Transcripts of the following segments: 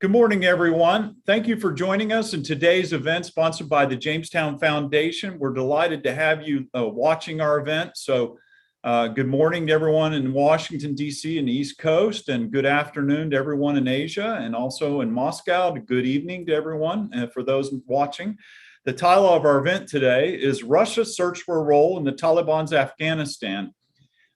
Good morning, everyone. Thank you for joining us in today's event sponsored by the Jamestown Foundation. We're delighted to have you watching our event. Good morning to everyone in Washington, D.C. and the East Coast, and good afternoon to everyone in Asia and also in Moscow. Good evening to everyone for those watching. The title of our event today is Russia's Search for a Role in the Taliban's Afghanistan.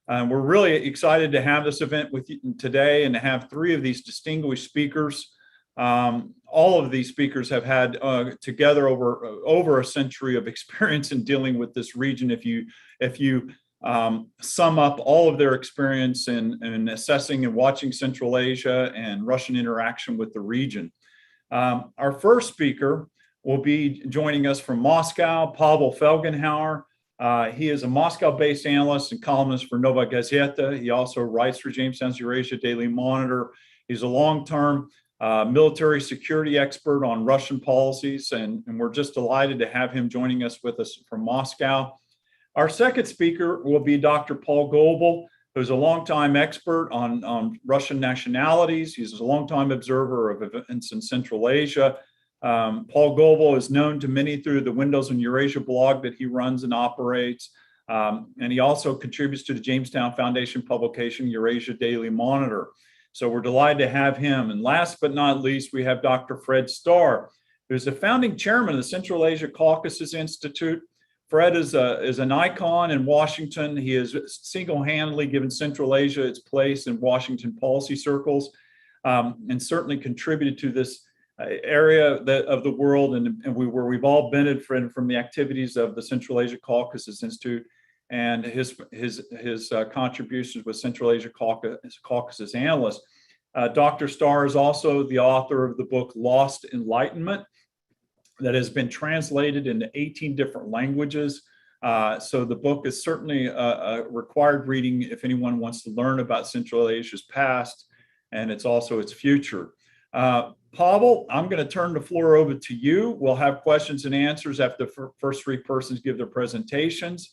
We're really excited to have this event with you today and to have three of these distinguished speakers. All of these speakers have had together over a century of experience in dealing with this region. If you sum up all of their experience in assessing and watching Central Asia and Russian interaction with the region. Our first speaker will be joining us from Moscow, Pavel Felgenhauer. He is a Moscow-based analyst and columnist for Novaya Gazeta. He also writes for Jamestown's Eurasia Daily Monitor. He's a long-term military security expert on Russian policies, and we're just delighted to have him joining us from Moscow. Our second speaker will be Dr. Paul Goebel, who's a longtime expert on Russian nationalities. He's a longtime observer of events in Central Asia. Paul Goebel is known to many through the Windows on Eurasia blog that he runs and operates, and he also contributes to the Jamestown Foundation publication, Eurasia Daily Monitor. So we're delighted to have him. And last but not least, we have Dr. Fred Starr, who's the founding chairman of the Central Asia Caucasus Institute. Fred is an icon in Washington. He has single-handedly given Central Asia its place in Washington policy circles, and certainly contributed to this area of the world where we've all benefited from the activities of the Central Asia Caucasus Institute and his contributions with Central Asia Caucasus analysts. Dr. Starr is also the author of the book Lost Enlightenment that has been translated into 18 different languages. So the book is certainly a required reading if anyone wants to learn about Central Asia's past, and it's also its future. Pavel, I'm going to turn the floor over to you. We'll have questions and answers after the first three persons give their presentations.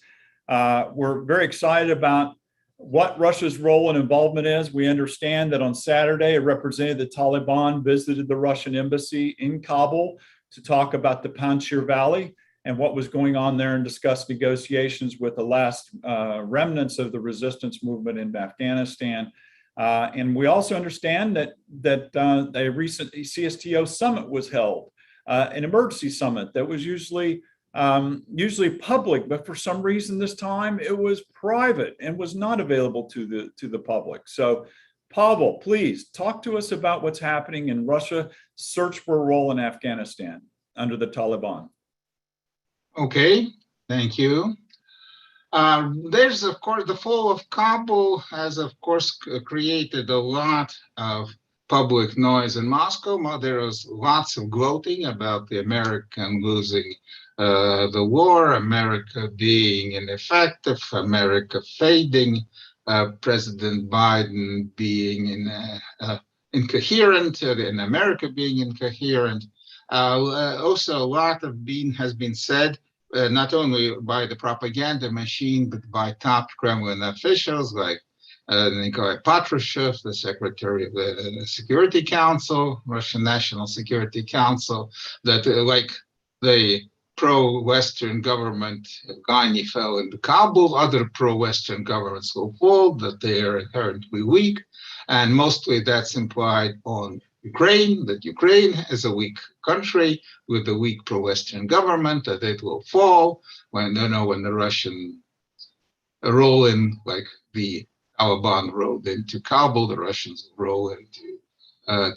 We're very excited about what Russia's role and involvement is. We understand that on Saturday, a representative of the Taliban visited the Russian embassy in Kabul to talk about the Panjshir Valley and what was going on there and discuss negotiations with the last remnants of the resistance movement in Afghanistan. And we also understand that a recent CSTO summit was held, an emergency summit that was usually public, but for some reason this time it was private and was not available to the public. So Pavel, please talk to us about what's happening in Russia's search for a role in Afghanistan under the Taliban. Okay, thank you. There's, of course, the fall of Kabul has, of course, created a lot of public noise in Moscow. There was lots of gloating about the American losing the war, America being ineffective, America fading, President Biden being incoherent, and America being incoherent. Also, a lot has been said, not only by the propaganda machine, but by top Kremlin officials like Nikolai Patrushev, the Secretary of the Security Council, Russian National Security Council, that like the pro-Western government Ghani fell into Kabul, other pro-Western governments will fall, that they are inherently weak. And mostly that's implied on Ukraine, that Ukraine is a weak country with a weak pro-Western government, that it will fall when the Russian roll in, like the Taliban rolled into Kabul, the Russians roll into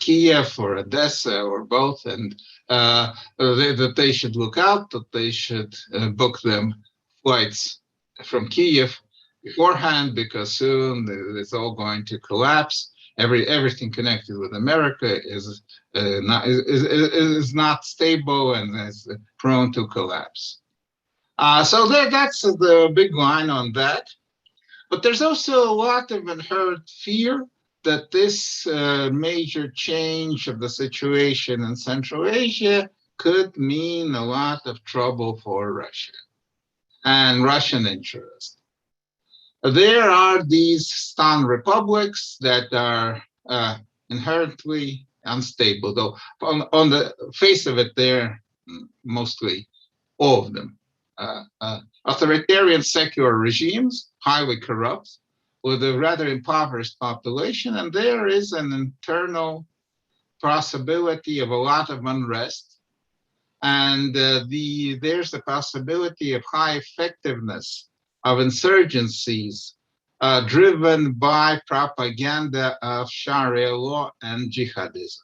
Kiev or Odessa or both, and that they should look out, that they should book them flights from Kiev beforehand, because soon it's all going to collapse. Everything connected with America is not stable and is prone to collapse. So that's the big line on that. But there's also a lot of inherent fear that this major change of the situation in Central Asia could mean a lot of trouble for Russia and Russian interests. There are these Stan republics that are inherently unstable, though on the face of it, they're mostly all of them authoritarian secular regimes, highly corrupt, with a rather impoverished population, and there is an internal possibility of a lot of unrest, and there's the possibility of high effectiveness of insurgencies driven by propaganda of Sharia law and jihadism.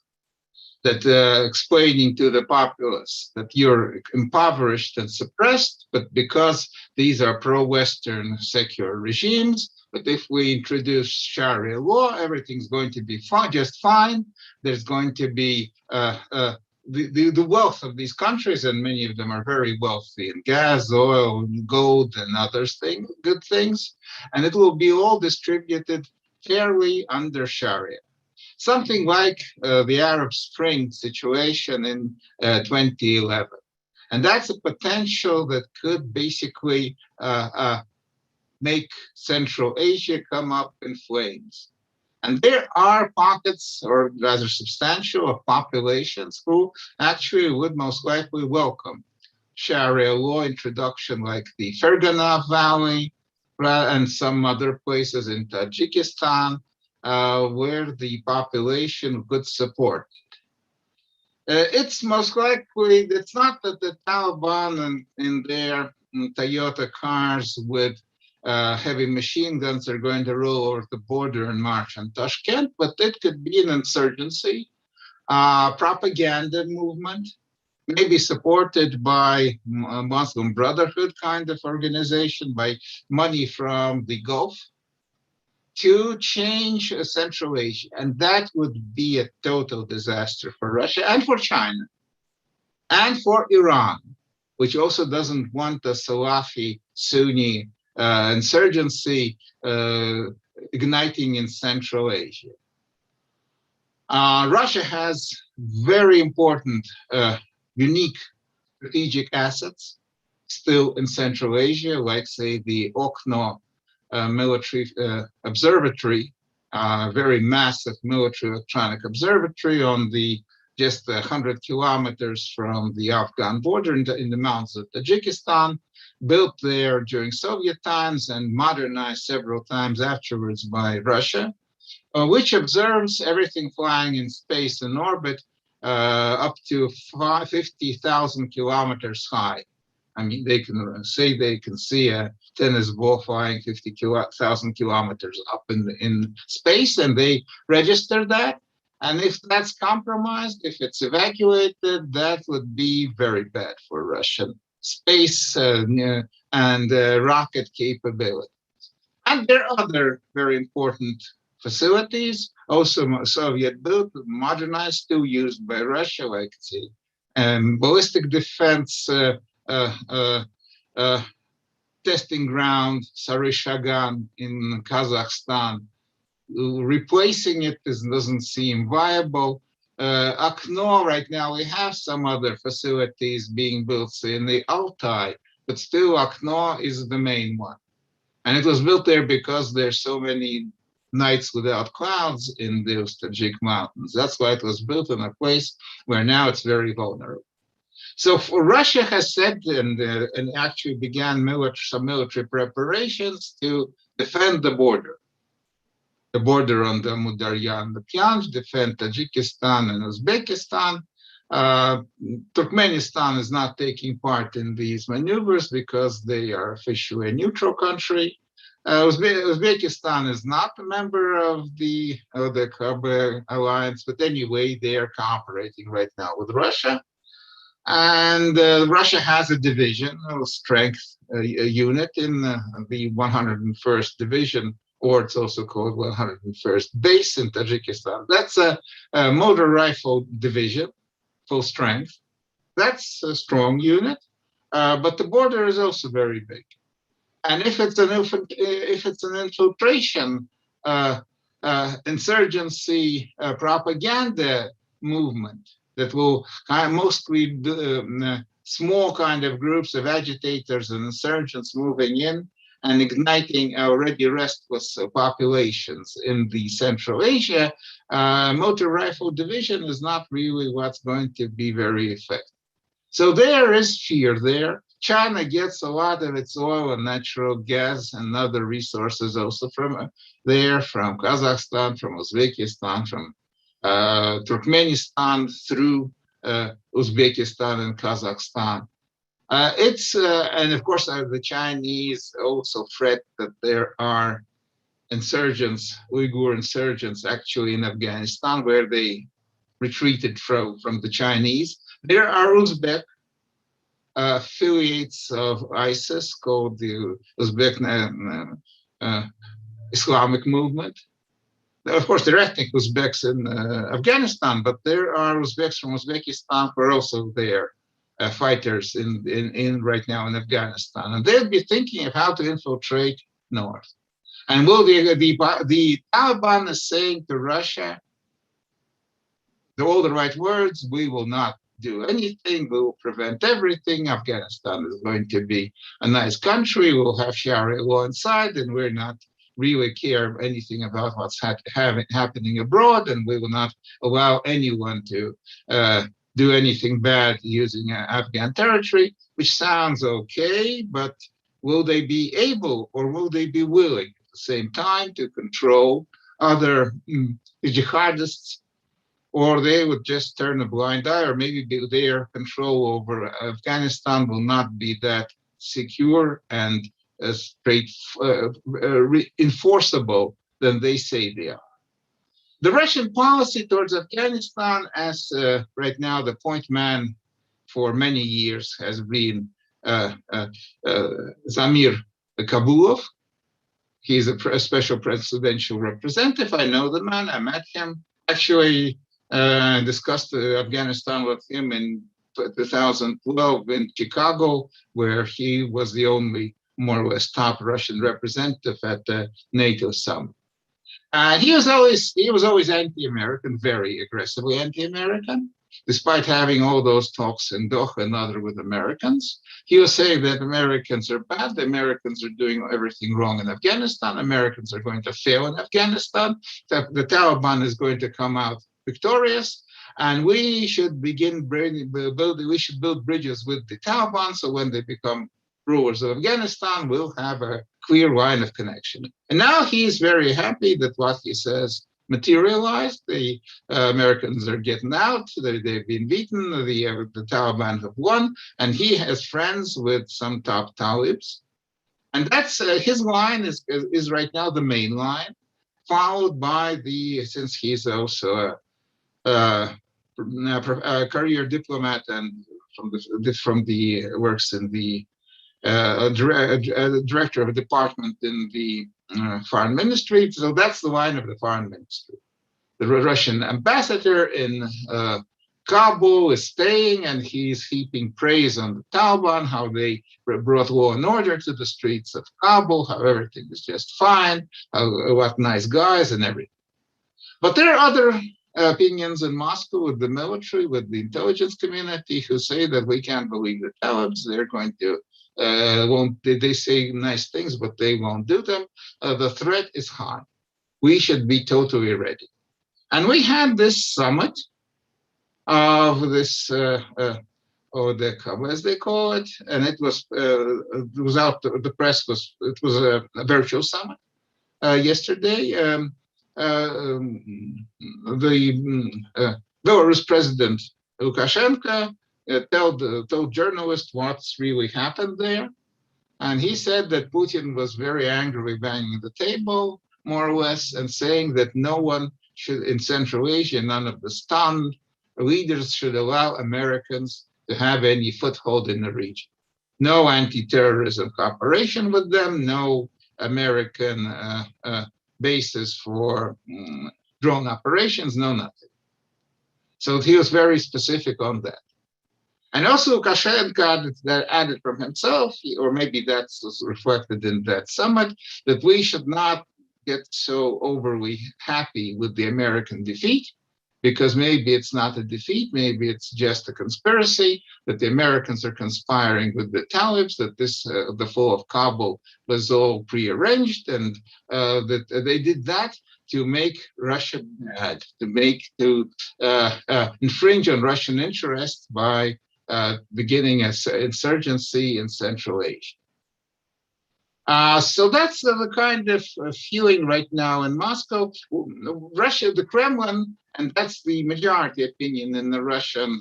That explaining to the populace that you're impoverished and suppressed, but because these are pro-Western secular regimes, but if we introduce Sharia law, everything's going to be fine, just fine. There's going to be the wealth of these countries, and many of them are very wealthy in gas, oil, gold, and other good things, and it will be all distributed fairly under Sharia. Something like the Arab Spring situation in 2011. And that's a potential that could basically make Central Asia come up in flames. And there are pockets, or rather substantial, of populations who actually would most likely welcome Sharia law introduction, like the Fergana Valley and some other places in Tajikistan, where the population could support it. It's most likely, it's not that the Taliban in their Toyota cars with heavy machine guns are going to roll over the border and march on Tashkent, but it could be an insurgency, propaganda movement, maybe supported by a Muslim Brotherhood kind of organization, by money from the Gulf, to change Central Asia. And that would be a total disaster for Russia and for China and for Iran, which also doesn't want a Salafi Sunni insurgency igniting in Central Asia. Russia has very important, unique strategic assets still in Central Asia, like, say, the Okno military observatory, very massive military electronic observatory on the just 100 kilometers from the Afghan border in the mountains of Tajikistan, built there during Soviet times and modernized several times afterwards by Russia, which observes everything flying in space and orbit up to 50,000 kilometers high. I mean, they can say they can see a tennis ball flying 50,000 kilometers up in space, and they register that. And if that's compromised, if it's evacuated, that would be very bad for Russian space and rocket capabilities. And there are other very important facilities, also Soviet-built, modernized, still used by Russia, like the ballistic defense testing ground, Sarishagan in Kazakhstan. Replacing it doesn't seem viable. Akno, right now, we have some other facilities being built in the Altai, but still Akno is the main one. And it was built there because there's so many nights without clouds in those Tajik mountains. That's why it was built in a place where now it's very vulnerable. So Russia has said and actually began some military preparations to defend the border on the Amudarya and the Pyanj, defend Tajikistan and Uzbekistan. Turkmenistan is not taking part in these maneuvers because they are officially a neutral country. Uzbekistan is not a member of the Kabul alliance, but anyway, they are cooperating right now with Russia. And Russia has a division, a strength unit in the 101st Division, or it's also called 101st Base in Tajikistan. That's a motor rifle division, full strength. That's a strong unit, but the border is also very big. And if it's an infiltration, insurgency, propaganda movement that will mostly small kind of groups of agitators and insurgents moving in, and igniting already restless populations in the Central Asia, motor rifle division is not really what's going to be very effective. So there is fear there. China gets a lot of its oil and natural gas and other resources also from there, from Kazakhstan, from Uzbekistan, from Turkmenistan through Uzbekistan and Kazakhstan. And of course, the Chinese also fret that there are insurgents, Uyghur insurgents, actually in Afghanistan, where they retreated from the Chinese. There are Uzbek affiliates of ISIS called the Uzbek Islamic movement. Of course, there are ethnic Uzbeks in Afghanistan, but there are Uzbeks from Uzbekistan who are also there, fighters in right now in Afghanistan, and they'll be thinking of how to infiltrate north. And will the Taliban is saying to Russia all the right words? We will not do anything. We will prevent everything. Afghanistan is going to be a nice country. We'll have Sharia law inside, and we're not really care anything about what's happening abroad, and we will not allow anyone to do anything bad using Afghan territory, which sounds okay, but will they be able or will they be willing at the same time to control other jihadists, or they would just turn a blind eye, or maybe their control over Afghanistan will not be that secure and straight enforceable than they say they are. The Russian policy towards Afghanistan, as right now the point man for many years has been Zamir Kabulov. He's a special presidential representative. I know the man. I met him. Actually, discussed Afghanistan with him in 2012 in Chicago, where he was the only more or less top Russian representative at the NATO summit. He was always anti-American, very aggressively anti-American, despite having all those talks in Doha and other with Americans. He was saying that Americans are bad, the Americans are doing everything wrong in Afghanistan, Americans are going to fail in Afghanistan, that the Taliban is going to come out victorious, and we should build bridges with the Taliban, so when they become rulers of Afghanistan, we'll have a clear line of connection. And now he's very happy that what he says materialized. The Americans are getting out. They've been beaten. The Taliban have won, and he has friends with some top Talibs. And that's his line is right now the main line, followed by since he's also a career diplomat and from the works in the director of a department in the foreign ministry. So that's the line of the foreign ministry. The Russian ambassador in Kabul is staying, and he's heaping praise on the Taliban, how they brought law and order to the streets of Kabul, how everything is just fine, what nice guys and everything. But there are other opinions in Moscow with the military, with the intelligence community, who say that we can't believe the Talibs. They're going to they say nice things, but they won't do them. The threat is high. We should be totally ready. And we had this summit of this, as they call it, and it was out. The press was. It was a virtual summit yesterday. The Belarus president Lukashenko told journalists what's really happened there. And he said that Putin was very angrily banging the table, more or less, and saying that no one should, in Central Asia, none of the stunned leaders should allow Americans to have any foothold in the region. No anti-terrorism cooperation with them, no American basis for drone operations, no nothing. So he was very specific on that. And also Lukashenko added from himself, or maybe that's reflected in that summit, that we should not get so overly happy with the American defeat, because maybe it's not a defeat, maybe it's just a conspiracy, that the Americans are conspiring with the Talibs, that the fall of Kabul was all prearranged, and that they did that to make Russia bad, to infringe on Russian interests by beginning an insurgency in Central Asia. So that's the kind of feeling right now in Moscow. Russia, the Kremlin, and that's the majority opinion in the Russian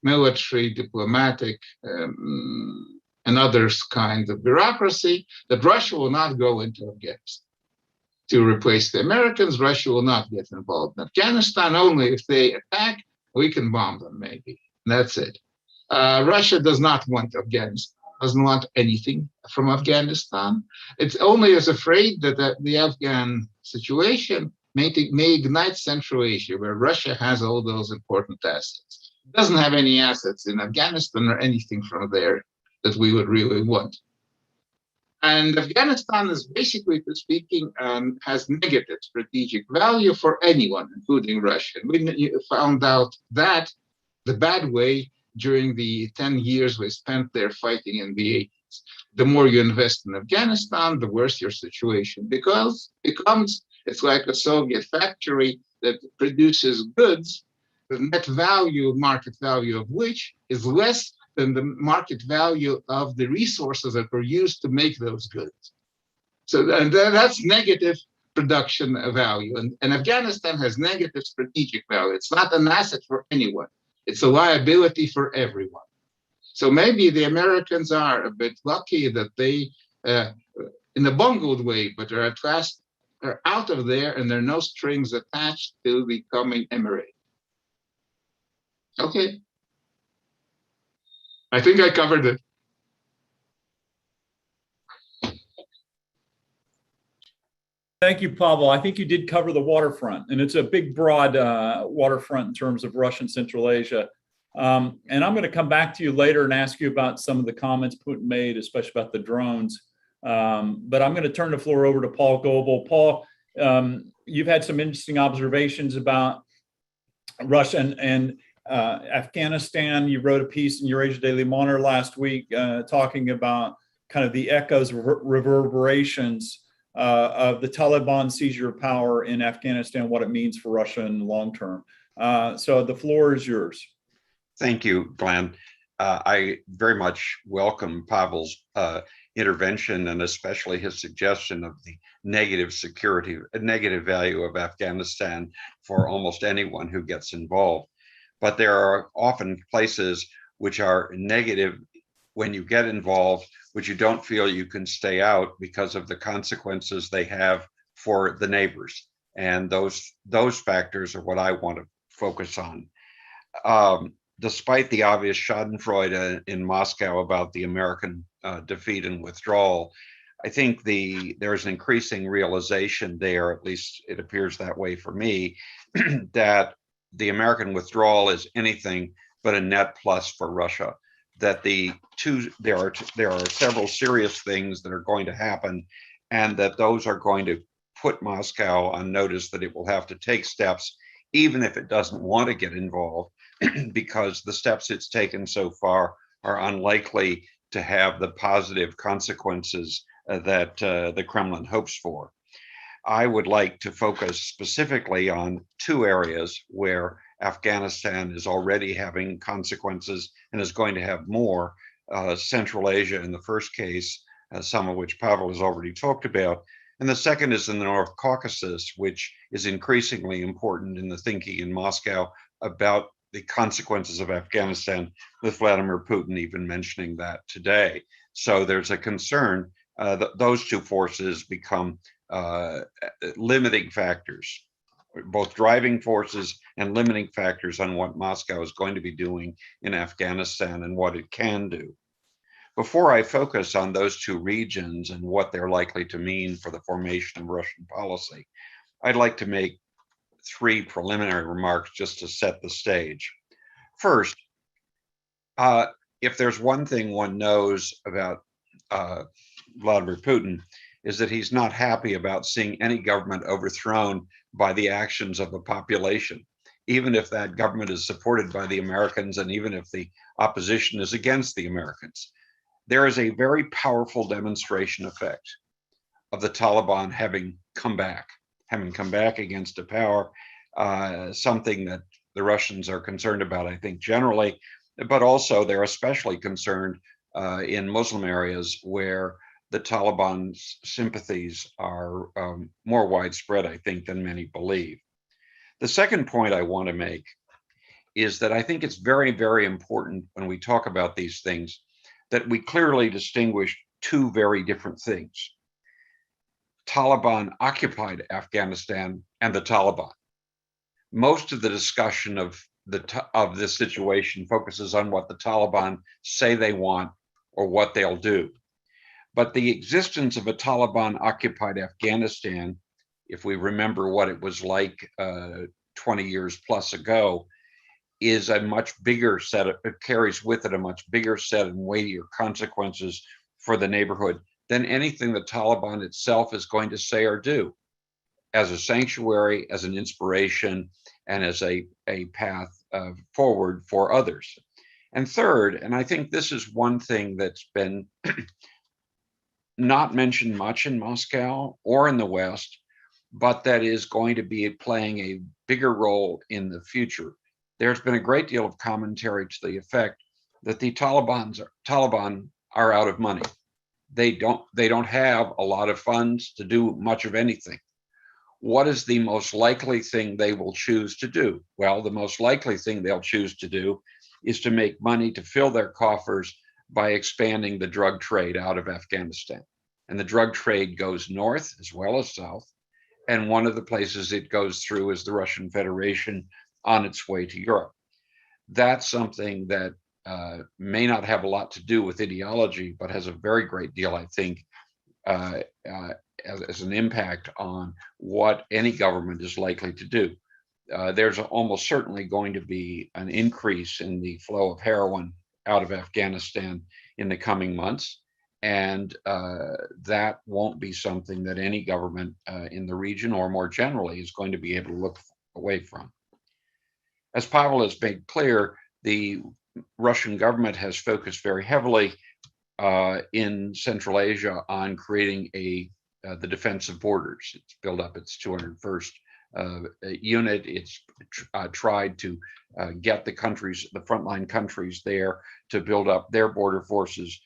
military, diplomatic, and others kind of bureaucracy, that Russia will not go into Afghanistan to replace the Americans. Russia will not get involved in Afghanistan. Only if they attack, we can bomb them, maybe. And that's it. Russia does not want Afghanistan, doesn't want anything from Afghanistan. It only is afraid that the Afghan situation may ignite Central Asia, where Russia has all those important assets. It doesn't have any assets in Afghanistan or anything from there that we would really want. And Afghanistan is basically speaking, has negative strategic value for anyone, including Russia. And we found out that the bad way during the 10 years we spent there fighting in the 80s. The more you invest in Afghanistan, the worse your situation becomes. It's like a Soviet factory that produces goods, the net value, market value of which is less than the market value of the resources that were used to make those goods. So that's negative production value. And Afghanistan has negative strategic value. It's not an asset for anyone. It's a liability for everyone. So maybe the Americans are a bit lucky that they, in a bungled way, but are at last are out of there and there are no strings attached to becoming emirate. Okay. I think I covered it. Thank you, Pavel. I think you did cover the waterfront, and it's a big, broad waterfront in terms of Russian Central Asia. And I'm going to come back to you later and ask you about some of the comments Putin made, especially about the drones. But I'm going to turn the floor over to Paul Goebel. Paul, you've had some interesting observations about Russia and Afghanistan. You wrote a piece in Eurasia Daily Monitor last week talking about kind of the echoes, reverberations of the Taliban seizure of power in Afghanistan, what it means for Russia in the long term. So the floor is yours. Thank you, Glenn. I very much welcome Pavel's intervention, and especially his suggestion of the negative value of Afghanistan for almost anyone who gets involved. But there are often places which are negative when you get involved, which you don't feel you can stay out because of the consequences they have for the neighbors. And those factors are what I want to focus on. Despite the obvious schadenfreude in Moscow about the American defeat and withdrawal, I think there's an increasing realization there, at least it appears that way for me, that the American withdrawal is anything but a net plus for Russia. That there are several serious things that are going to happen, and that those are going to put Moscow on notice that it will have to take steps, even if it doesn't want to get involved, because the steps it's taken so far are unlikely to have the positive consequences that the Kremlin hopes for. I would like to focus specifically on two areas where Afghanistan is already having consequences and is going to have more. Central Asia in the first case, some of which Pavel has already talked about. And the second is in the North Caucasus, which is increasingly important in the thinking in Moscow about the consequences of Afghanistan, with Vladimir Putin even mentioning that today. So there's a concern that those two forces become limiting factors, both driving forces and limiting factors on what Moscow is going to be doing in Afghanistan and what it can do. Before I focus on those two regions and what they're likely to mean for the formation of Russian policy, I'd like to make three preliminary remarks just to set the stage. First, if there's one thing one knows about Vladimir Putin, is that he's not happy about seeing any government overthrown by the actions of the population. even if that government is supported by the Americans and even if the opposition is against the Americans. There is a very powerful demonstration effect of the Taliban having come back against a power, something that the Russians are concerned about, I think, generally, but also they're especially concerned in Muslim areas where the Taliban's sympathies are more widespread, I think, than many believe. The second point I want to make is that I think it's very, very important when we talk about these things that we clearly distinguish two very different things. Taliban occupied Afghanistan and the Taliban. Most of the discussion of this situation focuses on what the Taliban say they want or what they'll do. But the existence of a Taliban occupied Afghanistan, if we remember what it was like 20 years plus ago, is a much bigger set of, it carries with it a much bigger set and weightier consequences for the neighborhood than anything the Taliban itself is going to say or do, as a sanctuary, as an inspiration, and as a path forward for others. And third, and I think this is one thing that's been not mentioned much in Moscow or in the West, but that is going to be playing a bigger role in the future. There's been a great deal of commentary to the effect that the Taliban are out of money. They don't have a lot of funds to do much of anything. What is the most likely thing they will choose to do? Well, the most likely thing they'll choose to do is to make money to fill their coffers by expanding the drug trade out of Afghanistan. And the drug trade goes north as well as south. And one of the places it goes through is the Russian Federation on its way to Europe. That's something that may not have a lot to do with ideology, but has a very great deal, I think, as an impact on what any government is likely to do. There's almost certainly going to be an increase in the flow of heroin out of Afghanistan in the coming months. And that won't be something that any government in the region or more generally is going to be able to look away from. As Pavel has made clear, the Russian government has focused very heavily in Central Asia on creating the defense of borders. It's built up its 201st unit. It's tried to get the frontline countries there to build up their border forces.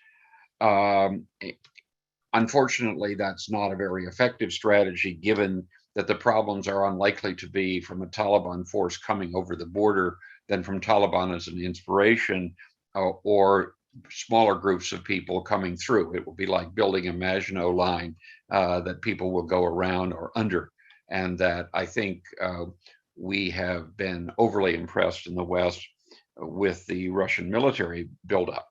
Unfortunately, that's not a very effective strategy, given that the problems are unlikely to be from a Taliban force coming over the border than from Taliban as an inspiration or smaller groups of people coming through. It will be like building a Maginot line that people will go around or under. And that I think we have been overly impressed in the West with the Russian military buildup.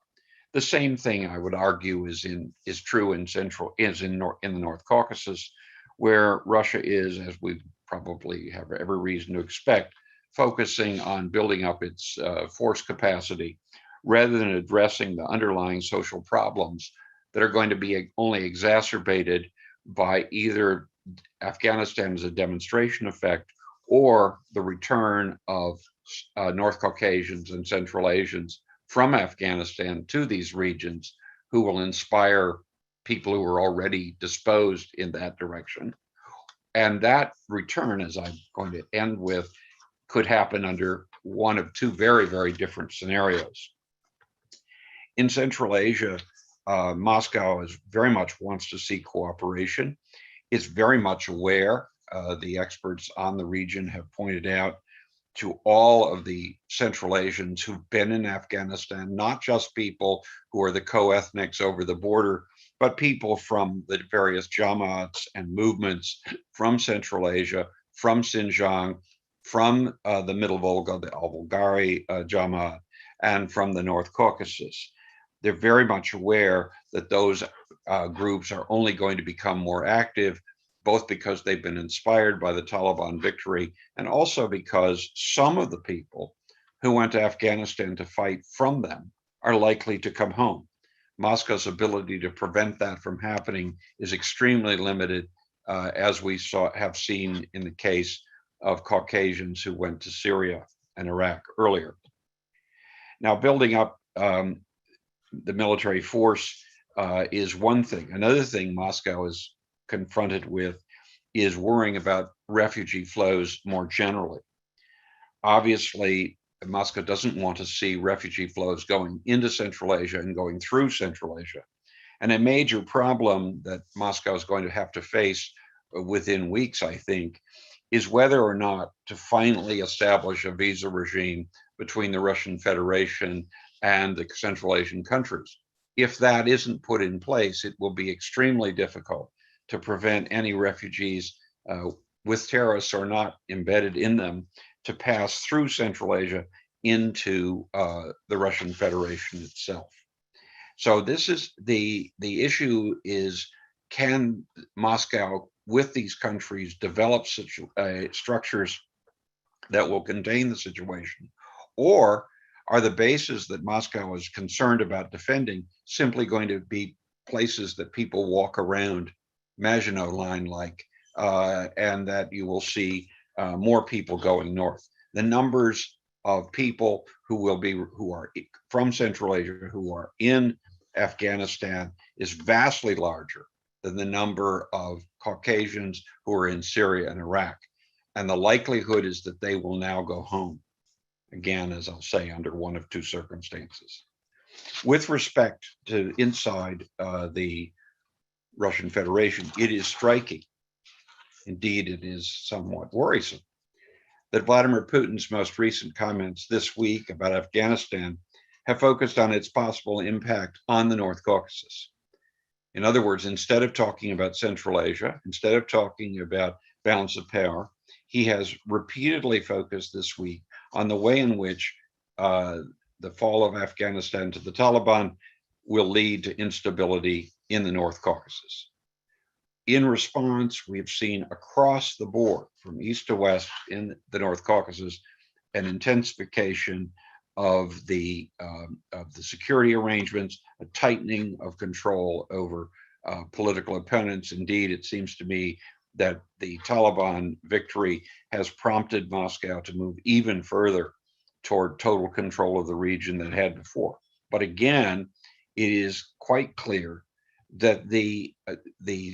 The same thing I would argue is true in the North Caucasus, where Russia is, as we probably have every reason to expect, focusing on building up its force capacity rather than addressing the underlying social problems that are going to be only exacerbated by either Afghanistan as a demonstration effect or the return of North Caucasians and Central Asians from Afghanistan to these regions who will inspire people who are already disposed in that direction. And that return, as I'm going to end with, could happen under one of two very, very different scenarios. In Central Asia, Moscow very much wants to see cooperation. It's very much aware, the experts on the region have pointed out, to all of the Central Asians who've been in Afghanistan, not just people who are the co-ethnics over the border, but people from the various Jamaats and movements from Central Asia, from Xinjiang, from the Middle Volga, the Al-Bulgari Jamaat, and from the North Caucasus. They're very much aware that those groups are only going to become more active, both because they've been inspired by the Taliban victory and also because some of the people who went to Afghanistan to fight from them are likely to come home. Moscow's ability to prevent that from happening is extremely limited, as we have seen in the case of Caucasians who went to Syria and Iraq earlier. Now, building up the military force is one thing. Another thing Moscow is confronted with is worrying about refugee flows more generally. Obviously, Moscow doesn't want to see refugee flows going into Central Asia and going through Central Asia. And a major problem that Moscow is going to have to face within weeks, I think, is whether or not to finally establish a visa regime between the Russian Federation and the Central Asian countries. If that isn't put in place, it will be extremely difficult to prevent any refugees with terrorists or not embedded in them to pass through Central Asia into the Russian Federation itself. So this is the issue is, can Moscow with these countries develop such structures that will contain the situation, or are the bases that Moscow is concerned about defending simply going to be places that people walk around Maginot Line like, and that you will see more people going north? The numbers of people who are from Central Asia who are in Afghanistan is vastly larger than the number of Caucasians who are in Syria and Iraq. And the likelihood is that they will now go home. Again, as I'll say, under one of two circumstances. With respect to inside the Russian Federation, it is striking, indeed it is somewhat worrisome, that Vladimir Putin's most recent comments this week about Afghanistan have focused on its possible impact on the North Caucasus. In other words, instead of talking about Central Asia, instead of talking about balance of power, he has repeatedly focused this week on the way in which the fall of Afghanistan to the Taliban will lead to instability in the North Caucasus. In response, we've seen across the board, from east to west in the North Caucasus, an intensification of the security arrangements, a tightening of control over political opponents. Indeed, it seems to me that the Taliban victory has prompted Moscow to move even further toward total control of the region than it had before. But again, it is quite clear that the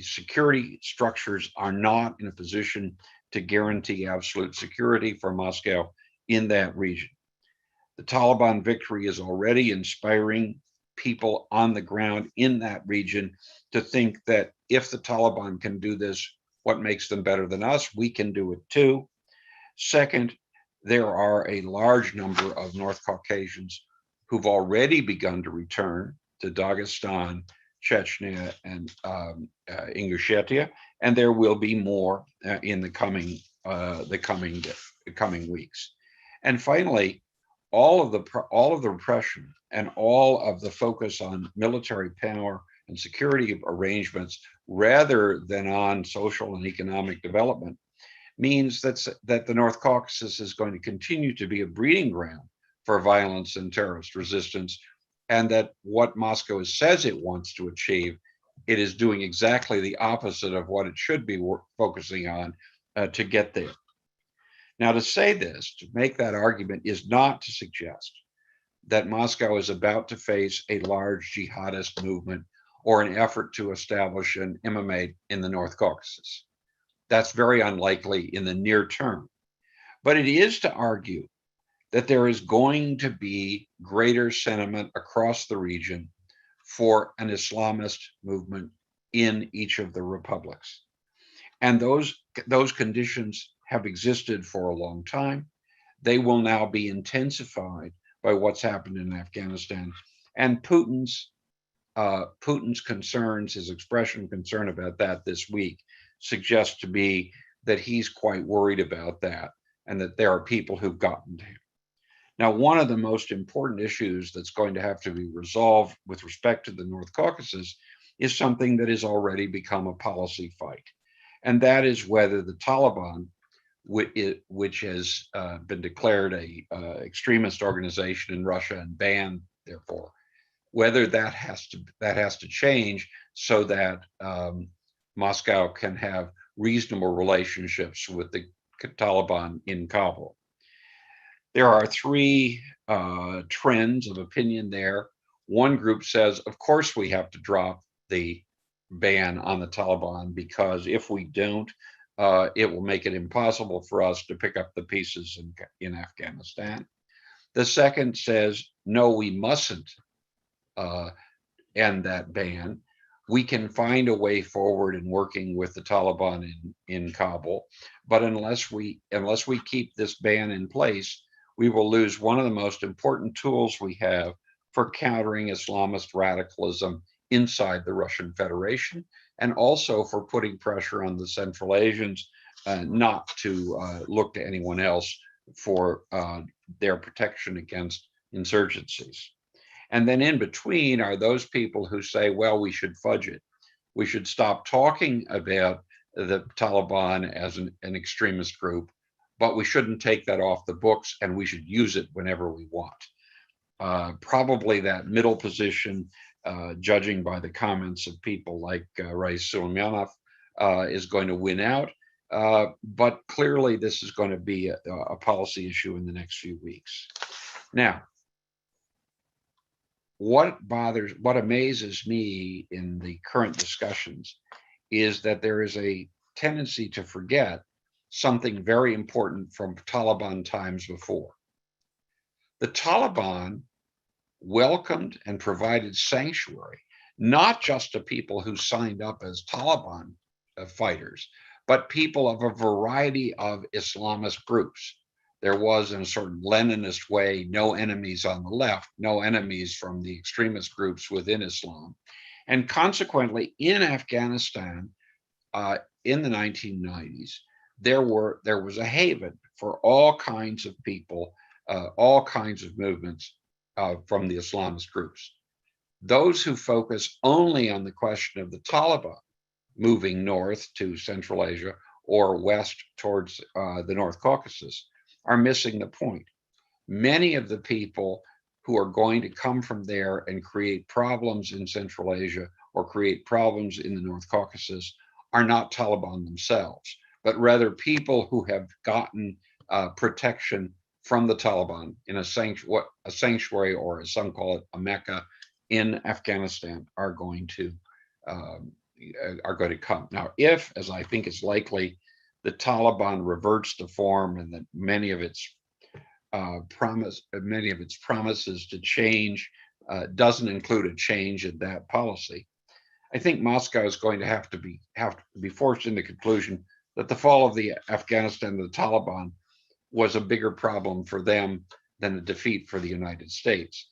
security structures are not in a position to guarantee absolute security for Moscow in that region. The Taliban victory is already inspiring people on the ground in that region to think that if the Taliban can do this, what makes them better than us? We can do it too. Second, there are a large number of North Caucasians who've already begun to return to Dagestan, Chechnya, and Ingushetia, and there will be more in the coming weeks. And finally, all of the repression and all of the focus on military power and security arrangements rather than on social and economic development means that the North Caucasus is going to continue to be a breeding ground for violence and terrorist resistance, and that what Moscow says it wants to achieve, it is doing exactly the opposite of what it should be focusing on to get there. Now, to say this, to make that argument, is not to suggest that Moscow is about to face a large jihadist movement or an effort to establish an imamate in the North Caucasus. That's very unlikely in the near term. But it is to argue that there is going to be greater sentiment across the region for an Islamist movement in each of the republics. And those conditions have existed for a long time. They will now be intensified by what's happened in Afghanistan. And Putin's concerns, his expression of concern about that this week, suggests to me that he's quite worried about that and that there are people who've gotten to him. Now, one of the most important issues that's going to have to be resolved with respect to the North Caucasus is something that has already become a policy fight. And that is whether the Taliban, which has been declared a extremist organization in Russia and banned, therefore, whether that has to change so that Moscow can have reasonable relationships with the Taliban in Kabul. There are three trends of opinion there. One group says, of course, we have to drop the ban on the Taliban, because if we don't, it will make it impossible for us to pick up the pieces in Afghanistan. The second says, no, we mustn't end that ban. We can find a way forward in working with the Taliban in Kabul, but unless we keep this ban in place, we will lose one of the most important tools we have for countering Islamist radicalism inside the Russian Federation, and also for putting pressure on the Central Asians not to look to anyone else for their protection against insurgencies. And then in between are those people who say, well, we should fudge it. We should stop talking about the Taliban as an extremist group, but we shouldn't take that off the books, and we should use it whenever we want. Probably that middle position, judging by the comments of people like Rais Suleimanov, is going to win out. But clearly this is going to be a policy issue in the next few weeks. Now, what amazes me in the current discussions is that there is a tendency to forget something very important from Taliban times before. The Taliban welcomed and provided sanctuary, not just to people who signed up as Taliban fighters, but people of a variety of Islamist groups. There was, in a sort of Leninist way, no enemies on the left, no enemies from the extremist groups within Islam. And consequently, in Afghanistan, in the 1990s, there was a haven for all kinds of people, all kinds of movements from the Islamist groups. Those who focus only on the question of the Taliban moving north to Central Asia or west towards the North Caucasus are missing the point. Many of the people who are going to come from there and create problems in Central Asia or create problems in the North Caucasus are not Taliban themselves, but rather people who have gotten protection from the Taliban in a sanctuary, or as some call it, a Mecca in Afghanistan, are going to come. Now, if, as I think is likely, the Taliban reverts to form and that many of its promises to change doesn't include a change in that policy, I think Moscow is going to have to be forced into the conclusion that the fall of the Afghanistan of the Taliban was a bigger problem for them than a defeat for the United States.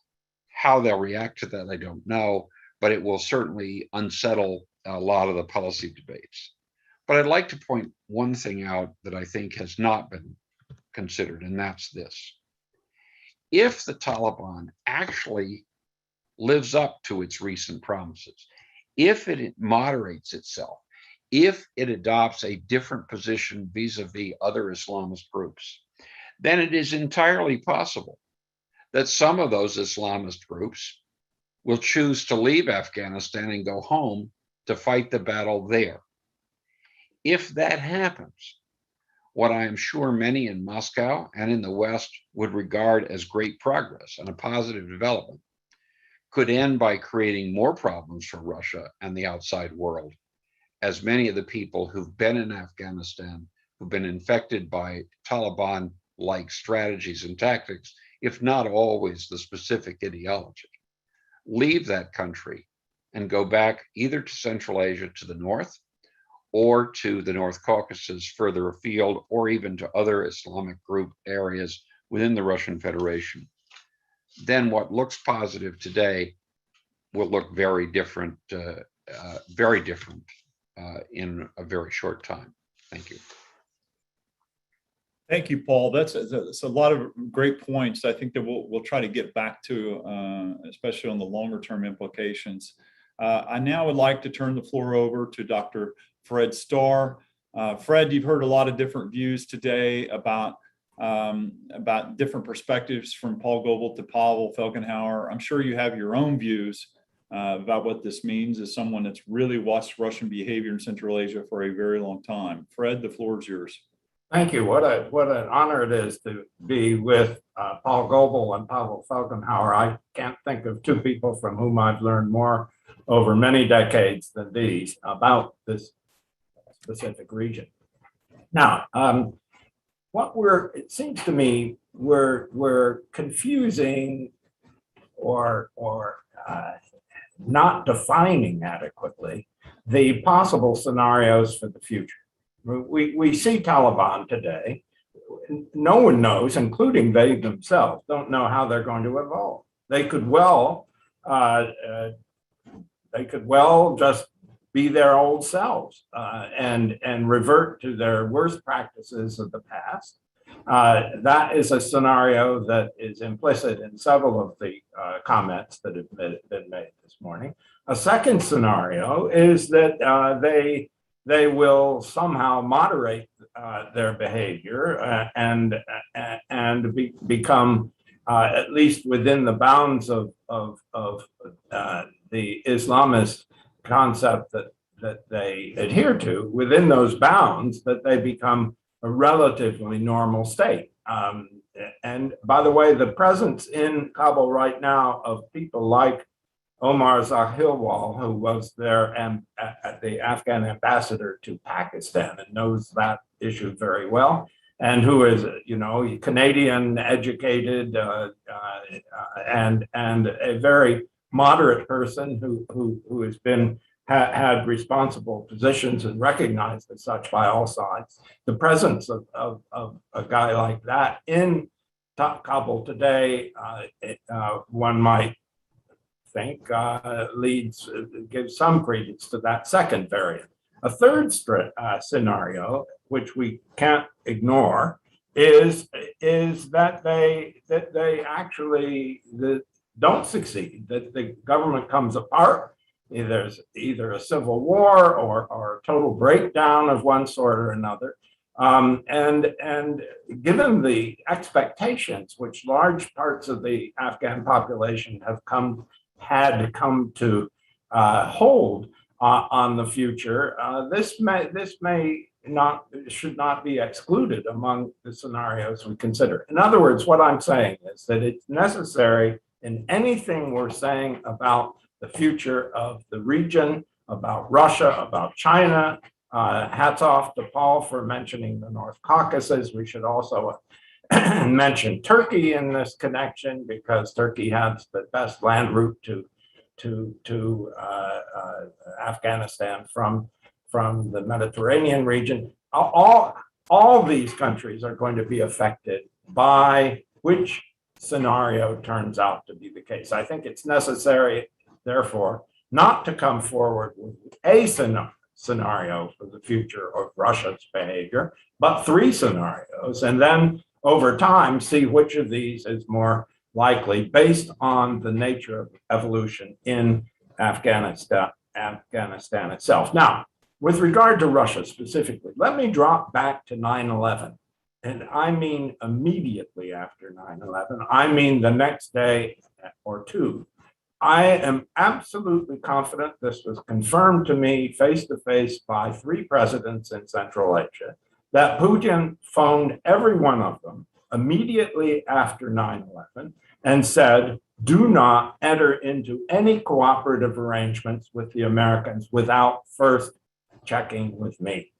How they'll react to that, I don't know, but it will certainly unsettle a lot of the policy debates. But I'd like to point one thing out that I think has not been considered, and that's this. If the Taliban actually lives up to its recent promises, if it moderates itself, if it adopts a different position vis-a-vis other Islamist groups, then it is entirely possible that some of those Islamist groups will choose to leave Afghanistan and go home to fight the battle there. If that happens, what I am sure many in Moscow and in the West would regard as great progress and a positive development could end by creating more problems for Russia and the outside world, as many of the people who've been in Afghanistan, who've been infected by Taliban-like strategies and tactics, if not always the specific ideology, leave that country and go back either to Central Asia to the north, or to the North Caucasus further afield, or even to other Islamic group areas within the Russian Federation, then what looks positive today will look very different in a very short time. Thank you. Thank you, Paul. That's a lot of great points. I think that we'll try to get back to, especially on the longer term implications. I now would like to turn the floor over to Dr. Fred Starr. Fred, you've heard a lot of different views today about different perspectives from Paul Goebel to Pavel Felgenhauer. I'm sure you have your own views about what this means as someone that's really watched Russian behavior in Central Asia for a very long time. Fred, the floor is yours. Thank you. What an honor it is to be with Paul Goebel and Pavel Felgenhauer. I can't think of two people from whom I've learned more over many decades than these about this specific region. Now, it seems to me we're confusing or not defining adequately the possible scenarios for the future. We see Taliban today. No one knows, including they themselves, don't know how they're going to evolve. They could well just be their old selves and revert to their worst practices of the past. That is a scenario that is implicit in several of the comments that have been made this morning. A second scenario is that they will somehow moderate their behavior and become, at least within the bounds of the Islamist concept that they adhere to, within those bounds, that they become a relatively normal state. And by the way, the presence in Kabul right now of people like Omar Zahilwal, who was the Afghan ambassador to Pakistan and knows that issue very well, and who is, Canadian educated and a very moderate person who has had responsible positions and recognized as such by all sides. The presence of a guy like that in Kabul today, one might think gives some credence to that second variant. A third scenario, which we can't ignore, is that they actually don't succeed, that the government comes apart. There's either a civil war or a total breakdown of one sort or another. And given the expectations which large parts of the Afghan population had come to hold on the future, this should not be excluded among the scenarios we consider. In other words, what I'm saying is that it's necessary in anything we're saying about the future of the region, about Russia, about China. Hats off to Paul for mentioning the North Caucasus. We should also mention Turkey in this connection, because Turkey has the best land route to Afghanistan from the Mediterranean region. All these countries are going to be affected by which scenario turns out to be the case. I think it's necessary, therefore, not to come forward with a scenario for the future of Russia's behavior, but three scenarios, and then over time see which of these is more likely based on the nature of evolution in Afghanistan itself. Now, with regard to Russia specifically, let me drop back to 9/11. And I mean immediately after 9/11. I mean the next day or two. I am absolutely confident, this was confirmed to me face-to-face by three presidents in Central Asia, that Putin phoned every one of them immediately after 9/11 and said, do not enter into any cooperative arrangements with the Americans without first checking with me.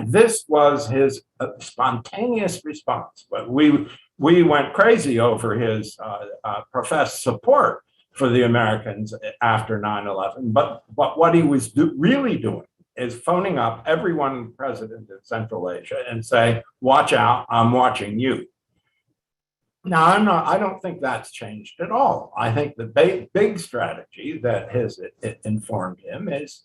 This was his spontaneous response, but we went crazy over his professed support for the Americans after 9/11. But what he was really doing is phoning up every one president in Central Asia and say, watch out, I'm watching you. Now, I don't think that's changed at all. I think the big strategy that has informed him is,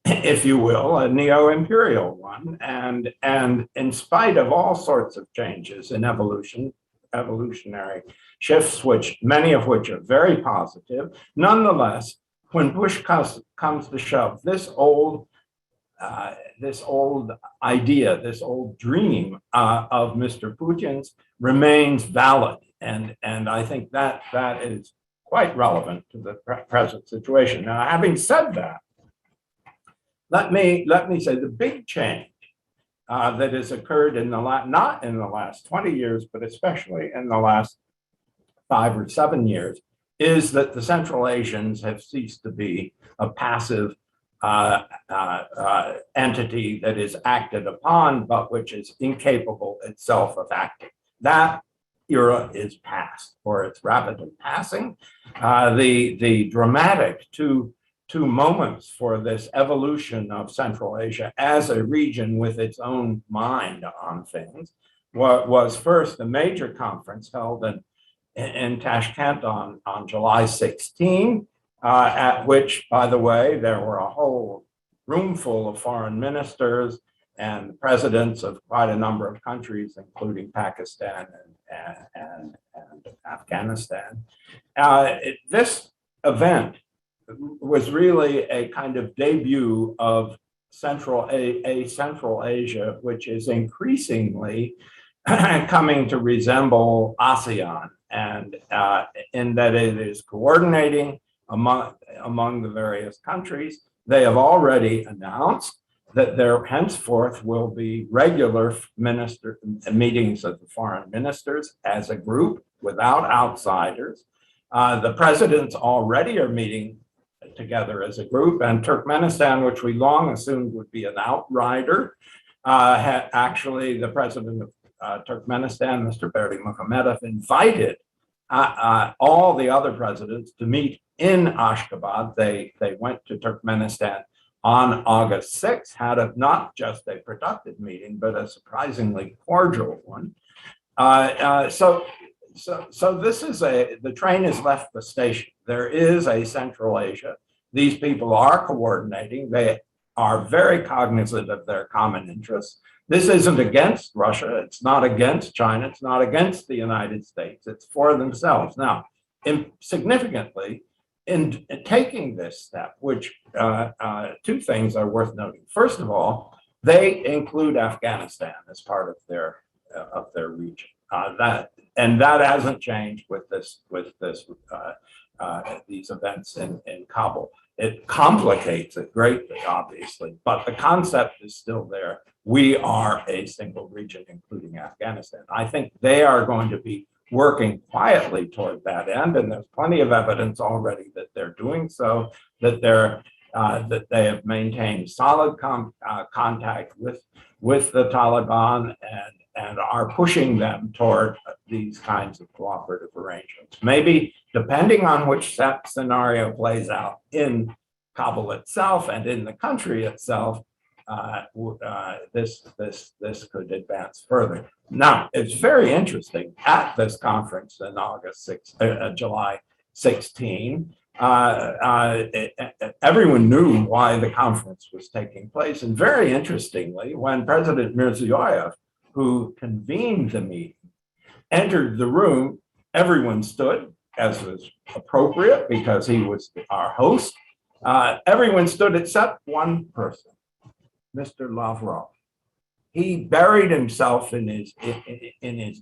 if you will, a neo-imperial one. And in spite of all sorts of changes in evolutionary shifts, which many of which are very positive, nonetheless, when push comes to shove, this old idea, this old dream of Mr. Putin's remains valid, and I think that is quite relevant to the present situation. Now, having said that, let me say the big change that has occurred in the not in the last 20 years, but especially in the last 5 or 7 years, is that the Central Asians have ceased to be a passive entity that is acted upon, but which is incapable itself of acting. That era is past, or it's rapidly passing. The dramatic two moments for this evolution of Central Asia as a region with its own mind on things was first a major conference held in Tashkent on July 16, at which, by the way, there were a whole room full of foreign ministers and presidents of quite a number of countries, including Pakistan and Afghanistan. This event was really a kind of debut of Central Asia, which is increasingly coming to resemble ASEAN, and in that it is coordinating among the various countries. They have already announced that there henceforth will be regular meetings of the foreign ministers as a group without outsiders. The presidents already are meeting together as a group, and Turkmenistan, which we long assumed would be an outrider, actually the president of Turkmenistan, Mr. Berdi Muhamedov, invited all the other presidents to meet in Ashgabat. They went to Turkmenistan on August 6th, had not just a productive meeting, but a surprisingly cordial one. So this is the train has left the station. There is a Central Asia. These people are coordinating. They are very cognizant of their common interests. This isn't against Russia. It's not against China. It's not against the United States. It's for themselves. Now, significantly, in taking this step, which two things are worth noting. First of all, they include Afghanistan as part of their region. That hasn't changed with these events in Kabul. It complicates it greatly, obviously, but the concept is still there. We are a single region, including Afghanistan. I think they are going to be working quietly toward that end, and there's plenty of evidence already that they're doing so, that they have maintained solid contact with the Taliban and are pushing them toward these kinds of cooperative arrangements. Maybe, depending on which scenario plays out in Kabul itself and in the country itself, this could advance further. Now, it's very interesting at this conference in July 16. Everyone knew why the conference was taking place, and very interestingly, when President Mirziyoyev, who convened the meeting, entered the room, everyone stood, as was appropriate because he was our host. Everyone stood except one person, Mr. Lavrov. He buried himself in his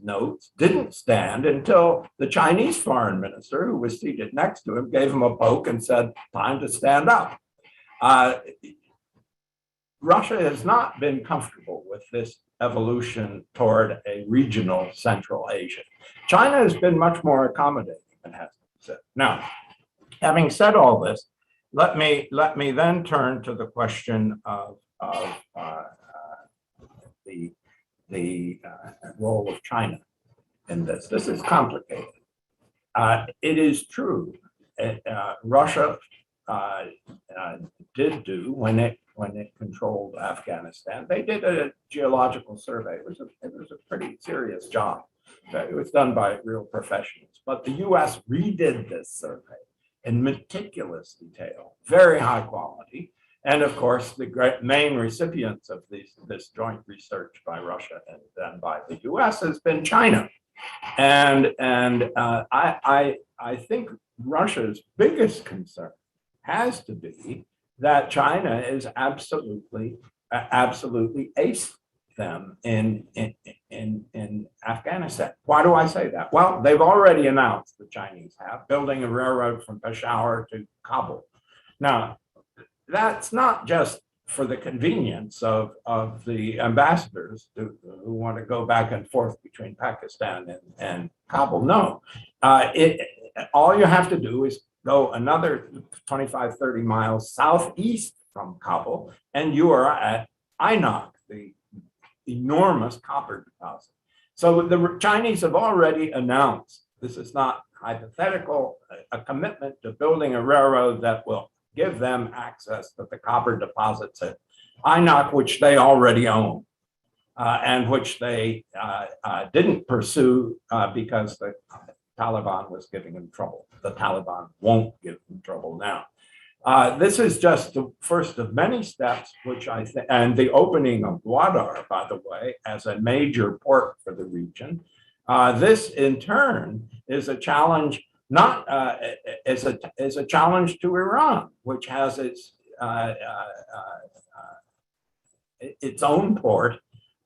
notes, didn't stand until the Chinese foreign minister, who was seated next to him, gave him a poke and said, "Time to stand up." Russia has not been comfortable with this evolution toward a regional Central Asia. China has been much more accommodating, it has to be said. Now, having said all this, let me then turn to the question of the role of China in this. This is complicated. It is true. Russia did do when it controlled Afghanistan. They did a geological survey. It was a pretty serious job. It was done by real professionals. But the U.S. redid this survey in meticulous detail, very high quality. And of course, the main recipients of this joint research by Russia and by the U.S. has been China. And I think Russia's biggest concern has to be that China is absolutely aced them in Afghanistan. Why do I say that? Well, they've already announced, the Chinese have, building a railroad from Peshawar to Kabul. Now, that's not just for the convenience of the ambassadors who want to go back and forth between Pakistan and Kabul. No, all you have to do is go another 25, 30 miles southeast from Kabul, and you are at Ainak, the enormous copper deposit. So the Chinese have already announced, this is not hypothetical, a commitment to building a railroad that will give them access to the copper deposits at Ainak, which they already own, and which they didn't pursue because the Taliban was giving them trouble. The Taliban won't give them trouble now. This is just the first of many steps, which I think, and the opening of Gwadar, by the way, as a major port for the region. This, in turn, is a challenge, not is a challenge to Iran, which has its own port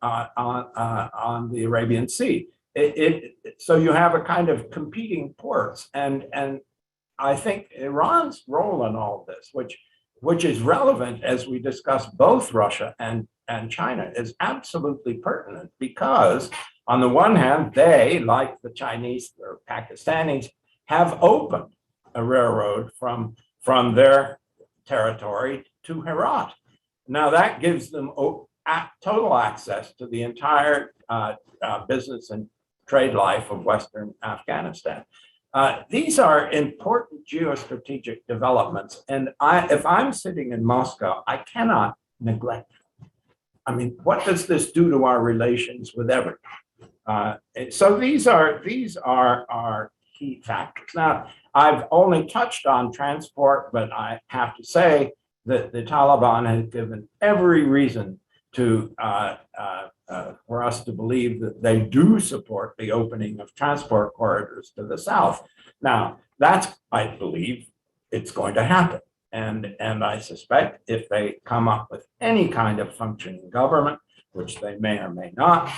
on the Arabian Sea. So you have a kind of competing ports, and I think Iran's role in all this, which is relevant as we discuss both Russia and China, is absolutely pertinent, because on the one hand, they, like the Chinese or Pakistanis, have opened a railroad from their territory to Herat. Now that gives them total access to the entire business and trade life of Western Afghanistan. These are important geostrategic developments, and if I'm sitting in Moscow, I cannot neglect them. I mean, what does this do to our relations with everyone? So these are key factors. Now, I've only touched on transport, but I have to say that the Taliban has given every reason for us to believe that they do support the opening of transport corridors to the south. Now, that's, I believe, it's going to happen. And I suspect if they come up with any kind of functioning government, which they may or may not,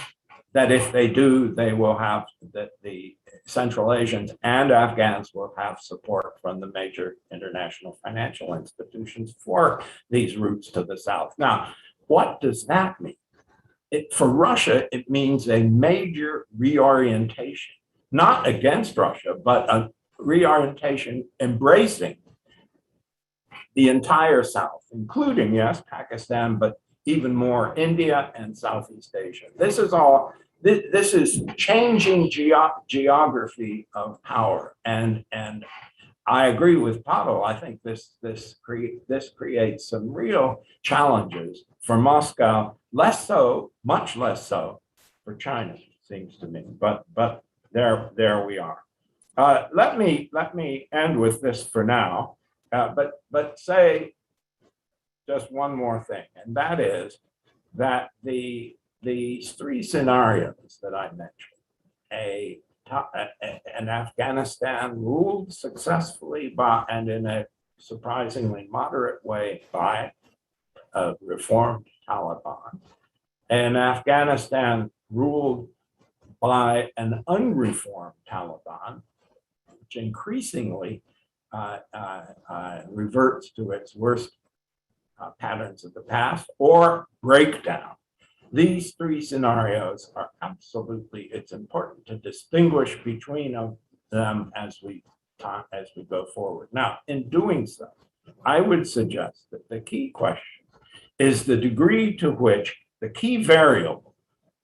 that if they do, they will have, that the Central Asians and Afghans will have support from the major international financial institutions for these routes to the south. Now, what does that mean? For Russia, it means a major reorientation, not against Russia, but a reorientation embracing the entire South, including, yes, Pakistan, but even more India and Southeast Asia. This is changing geography of power, and I agree with Pavel. I think this creates some real challenges for Moscow, much less so for China, it seems to me. But there we are. Let me end with this for now, but say just one more thing, and that is that these three scenarios that I mentioned, an Afghanistan ruled successfully by, and in a surprisingly moderate way, by a reformed Taliban, an Afghanistan ruled by an unreformed Taliban, which increasingly reverts to its worst patterns of the past, or breakdown. These three scenarios are absolutely, it's important to distinguish between them as we go forward. Now, in doing so, I would suggest that the key question is the degree to which, the key variable,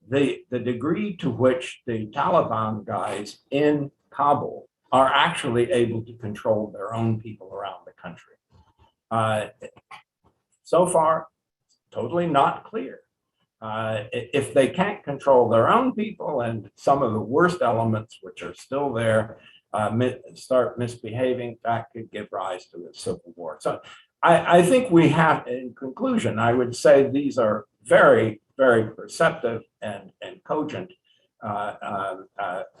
the degree to which the Taliban guys in Kabul are actually able to control their own people around the country. So far, totally not clear. If they can't control their own people, and some of the worst elements which are still there start misbehaving, that could give rise to a civil war. So I think we have, in conclusion, I would say these are very, very perceptive and cogent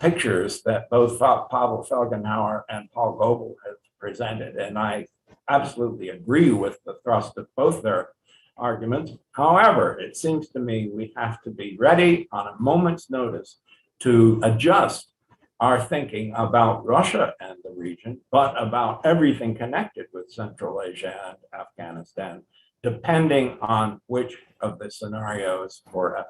pictures that both Pavel Felgenhauer and Paul Goebel have presented. And I absolutely agree with the thrust of both their arguments. However, it seems to me we have to be ready on a moment's notice to adjust our thinking about Russia and the region, but about everything connected with Central Asia and Afghanistan, depending on which of the scenarios for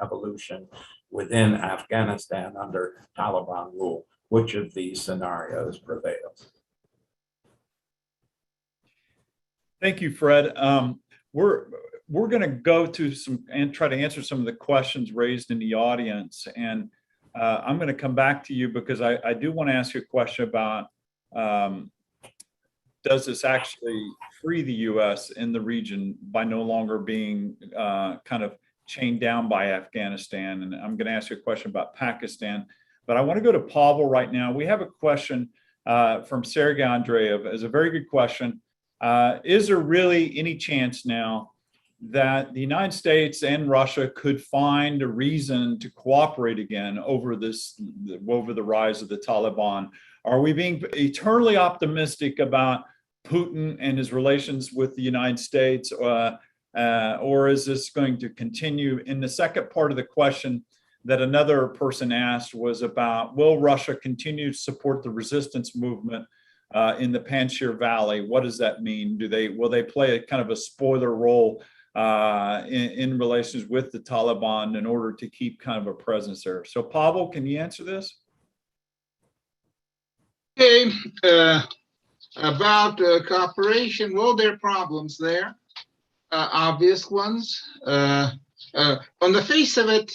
evolution within Afghanistan under Taliban rule, which of these scenarios prevails. Thank you, Fred. We're going to go to some and try to answer some of the questions raised in the audience, and I'm going to come back to you because I do want to ask you a question about does this actually free the U.S. in the region by no longer being kind of chained down by Afghanistan? And I'm going to ask you a question about Pakistan, but I want to go to Pavel right now. We have a question from Sergei Andreev. It's a very good question. Is there really any chance now that the United States and Russia could find a reason to cooperate again over the rise of the Taliban? Are we being eternally optimistic about Putin and his relations with the United States, or is this going to continue? And the second part of the question that another person asked was about, will Russia continue to support the resistance movement in the Panjshir Valley? What does that mean? Will they play a kind of a spoiler role in relations with the Taliban in order to keep kind of a presence there? So Pavel, can you answer this? Okay, about cooperation, well, there are problems there, obvious ones. On the face of it,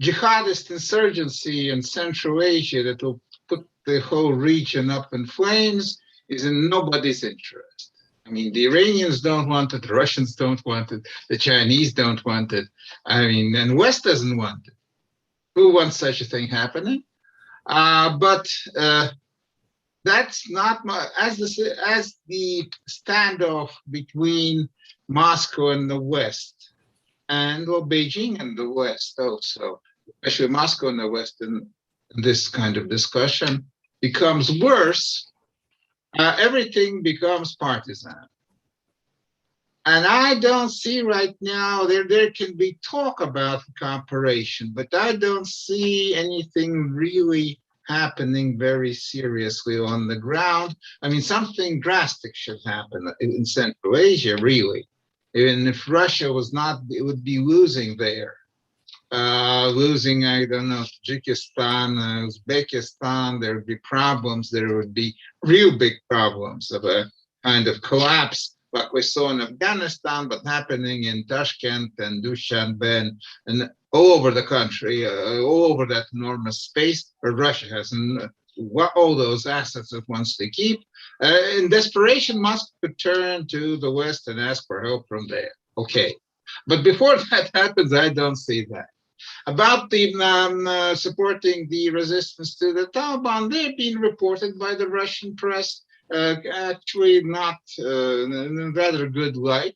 jihadist insurgency in Central Asia that will put the whole region up in flames is in nobody's interest. I mean, the Iranians don't want it, the Russians don't want it, the Chinese don't want it. I mean, and the West doesn't want it. Who wants such a thing happening? But that's not as the standoff between Moscow and the West, and well, Beijing and the West also, especially Moscow and the West in this kind of discussion becomes worse. Everything becomes partisan. And I don't see right now, there can be talk about cooperation, but I don't see anything really happening very seriously on the ground. I mean, something drastic should happen in Central Asia, really. Even if Russia was not, it would be losing there. Losing, I don't know, Tajikistan, Uzbekistan, there would be problems. There would be real big problems of a kind of collapse like we saw in Afghanistan, but happening in Tashkent and Dushanbe and all over the country, all over that enormous space where Russia has all those assets it wants to keep. In desperation, Moscow could turn to the West and ask for help from there. Okay. But before that happens, I don't see that. About the supporting the resistance to the Taliban, they've been reported by the Russian press, actually not in a rather good light.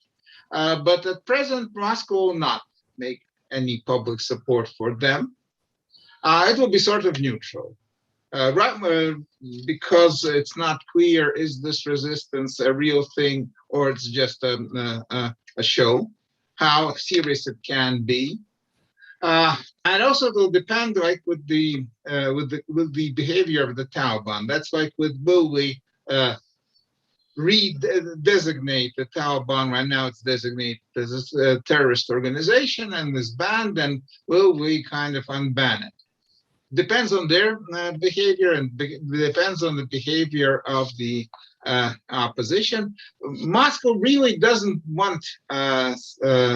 But at present, Moscow will not make any public support for them. It will be sort of neutral. Because it's not clear, is this resistance a real thing or it's just a show, how serious it can be. And also it will depend, like with the behavior of the Taliban. That's like will we redesignate the Taliban? Right now it's designated as a terrorist organization and is banned, and will we kind of unban it? Depends on their behavior and depends on the behavior of the opposition. Moscow really doesn't want a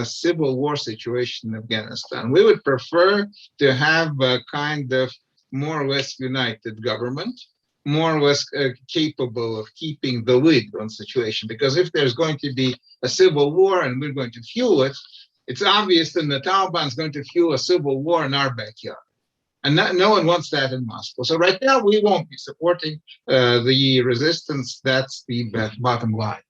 civil war situation in Afghanistan. We would prefer to have a kind of more or less united government, more or less capable of keeping the lid on situation. Because if there's going to be a civil war and we're going to fuel it, it's obvious that the Taliban is going to fuel a civil war in our backyard. And no one wants that in Moscow. So right now, we won't be supporting the resistance. That's the bottom line.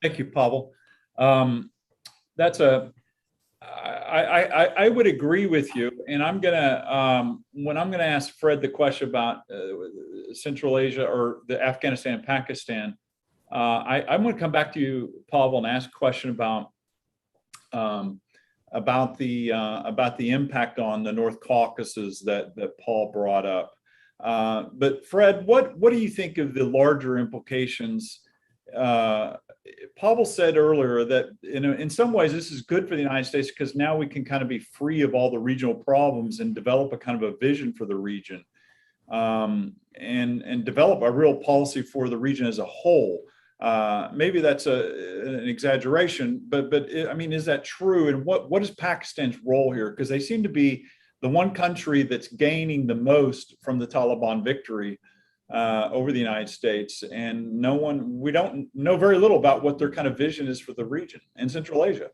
Thank you, Pavel. That's I would agree with you. And I'm gonna, when I'm gonna ask Fred the question about Central Asia or the Afghanistan and Pakistan, I'm going to come back to you, Pavel, and ask a question about about the impact on the North Caucasus that Paul brought up. But Fred, what do you think of the larger implications? Pavel said earlier that in some ways this is good for the United States because now we can kind of be free of all the regional problems and develop a kind of a vision for the region, and develop a real policy for the region as a whole. Maybe that's an exaggeration, but I mean, is that true? And what is Pakistan's role here? Because they seem to be the one country that's gaining the most from the Taliban victory over the United States, and we don't know very little about what their kind of vision is for the region in Central Asia.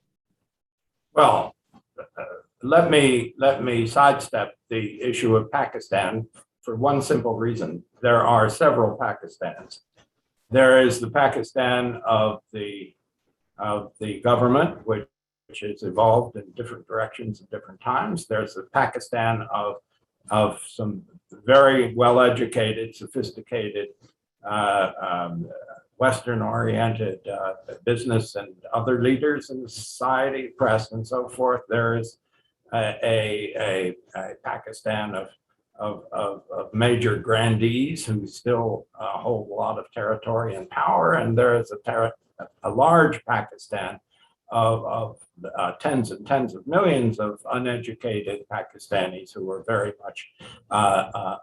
Well, let me sidestep the issue of Pakistan for one simple reason. There are several Pakistans. There is the Pakistan of the government, which has evolved in different directions at different times. There's the Pakistan of some very well-educated, sophisticated, Western-oriented business and other leaders in the society, press, and so forth. There is a Pakistan of major grandees who still hold a lot of territory and power, and there is a large Pakistan of tens and tens of millions of uneducated Pakistanis who are very much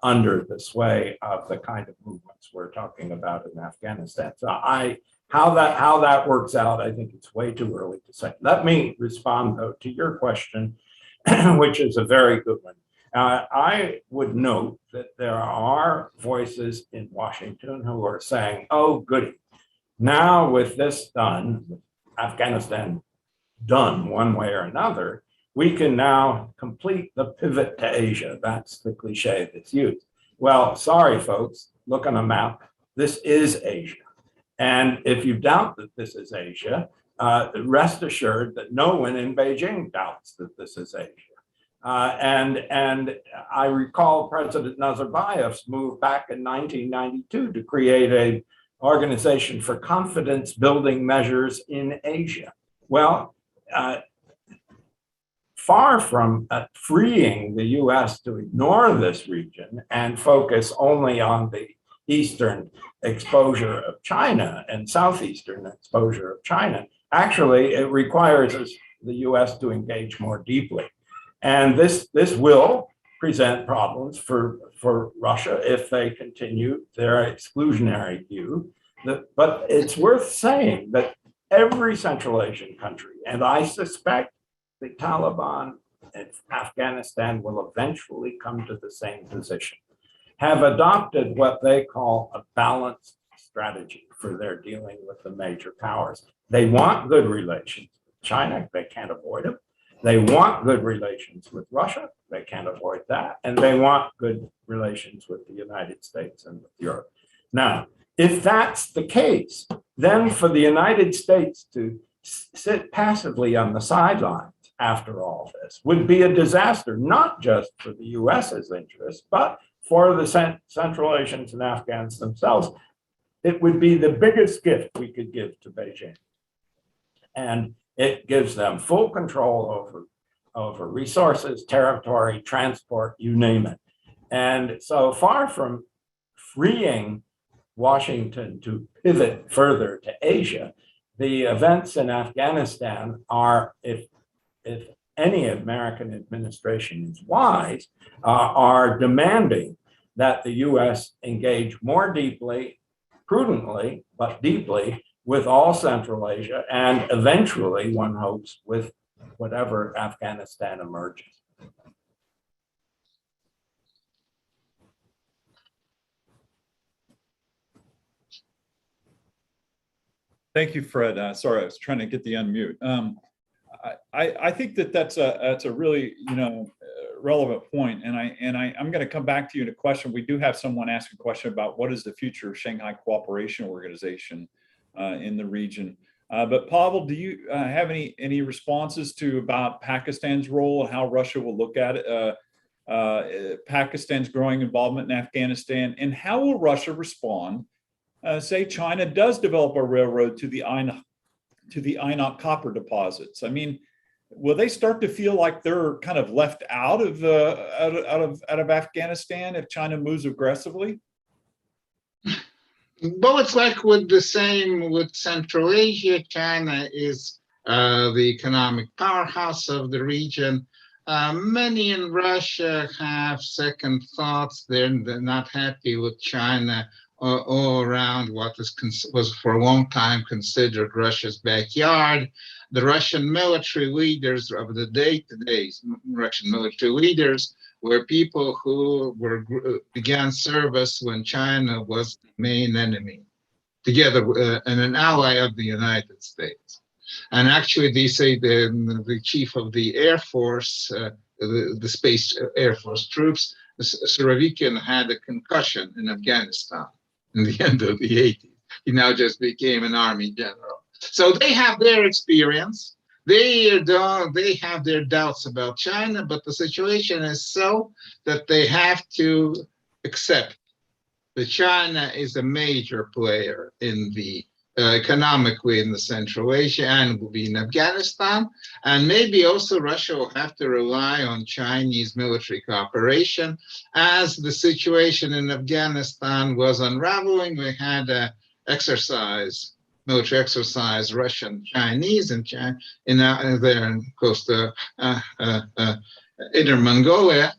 under the sway of the kind of movements we're talking about in Afghanistan. So how that works out, I think it's way too early to say. Let me respond though to your question, which is a very good one. I would note that there are voices in Washington who are saying, oh, goody, now with this done, Afghanistan done one way or another, we can now complete the pivot to Asia. That's the cliche that's used. Well, sorry, folks, look on a map. This is Asia. And if you doubt that this is Asia, rest assured that no one in Beijing doubts that this is Asia. And I recall President Nazarbayev's move back in 1992 to create an organization for confidence building measures in Asia. Well, far from freeing the US to ignore this region and focus only on the eastern exposure of China and southeastern exposure of China, actually it requires the US to engage more deeply. And this will present problems for Russia if they continue their exclusionary view. But it's worth saying that every Central Asian country, and I suspect the Taliban and Afghanistan will eventually come to the same position, have adopted what they call a balanced strategy for their dealing with the major powers. They want good relations with China, they can't avoid them. They want good relations with Russia, they can't avoid that. And they want good relations with the United States and with Europe. Now, if that's the case, then for the United States to sit passively on the sidelines after all this would be a disaster, not just for the US's interests, but for the Central Asians and Afghans themselves. It would be the biggest gift we could give to Beijing. And it gives them full control over resources, territory, transport, you name it. And so far from freeing Washington to pivot further to Asia, the events in Afghanistan are, if any American administration is wise, are demanding that the US engage more deeply, prudently, but deeply with all Central Asia, and eventually, one hopes, with whatever Afghanistan emerges. Thank you, Fred. Sorry, I was trying to get the unmute. I think that's a really relevant point, and I'm going to come back to you in a question. We do have someone ask a question about what is the future of Shanghai Cooperation Organization in the region. But Pavel, do you have any responses about Pakistan's role and how Russia will look at it, Pakistan's growing involvement in Afghanistan, and how will Russia respond? Say China does develop a railroad to the Ainok copper deposits. I mean, will they start to feel like they're kind of left out of Afghanistan if China moves aggressively? Well, it's like with the same with Central Asia. China is the economic powerhouse of the region. Many in Russia have second thoughts. They're not happy with China all around what was for a long time considered Russia's backyard. The Russian military leaders of the day, today's Russian military leaders, were people who began service when China was the main enemy, together and an ally of the United States. And actually, they say the chief of the Air Force, the Space Air Force troops, Surovikin, had a concussion in Afghanistan in the end of the 80s. He now just became an army general. So they have their experience. They have their doubts about China, but the situation is so that they have to accept that China is a major player in the economically in the Central Asia and will be in Afghanistan. And maybe also Russia will have to rely on Chinese military cooperation. As the situation in Afghanistan was unraveling, we had a military exercise, Russian Chinese in China, there in close to Inner Mongolia.